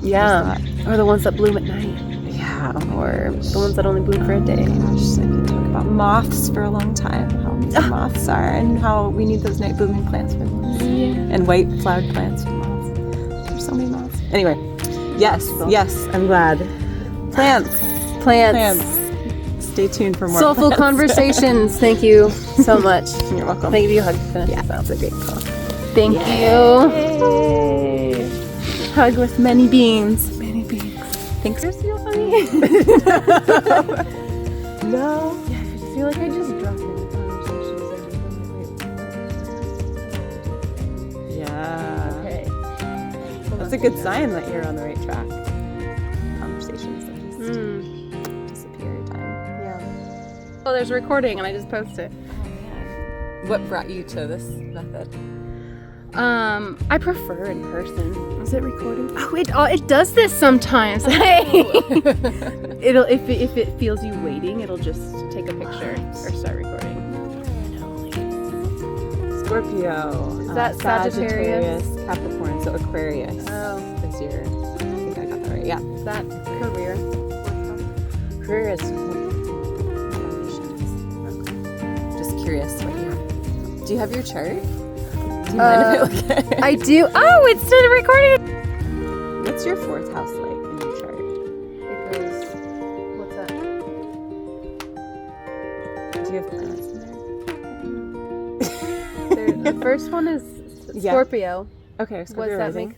Yeah. Or the ones that bloom at night. Yeah. Or the ones that only bloom for a day. Gosh, I could talk about moths for a long time. How amazing moths are, and how we need those night blooming plants for moths. Yeah. And white flowered plants for moths. There's so many moths. Anyway, yes, I'm glad. Plants. Stay tuned for more soulful plants. Conversations. Thank you so much. You're welcome. Thank you. Hug to finish. Yeah, that's a great call. Thank you. Hug with many beings. Thanks. You're so funny. No. Yeah, I feel like I just dropped in conversations. Yeah. Okay. That's a good sign that you're on the right track. Conversations that just disappear in time. Yeah. Well, there's a recording and I just posted. What brought you to this method? I prefer in person. Is it recording? Oh, it does this sometimes. Hey. It'll if it feels you waiting, it'll just take a picture or start recording. Scorpio. Is that Sagittarius? Capricorn, so Aquarius. Is your. I think I got that right. Yeah. Is that career? Career is foundations. Just curious do you have your chart? Do you mind if I look at it? I do. Oh, it's still recording. What's your fourth house like? Do you have planets in there? The first one is Yeah. Scorpio. Okay, Scorpio What does that rising. make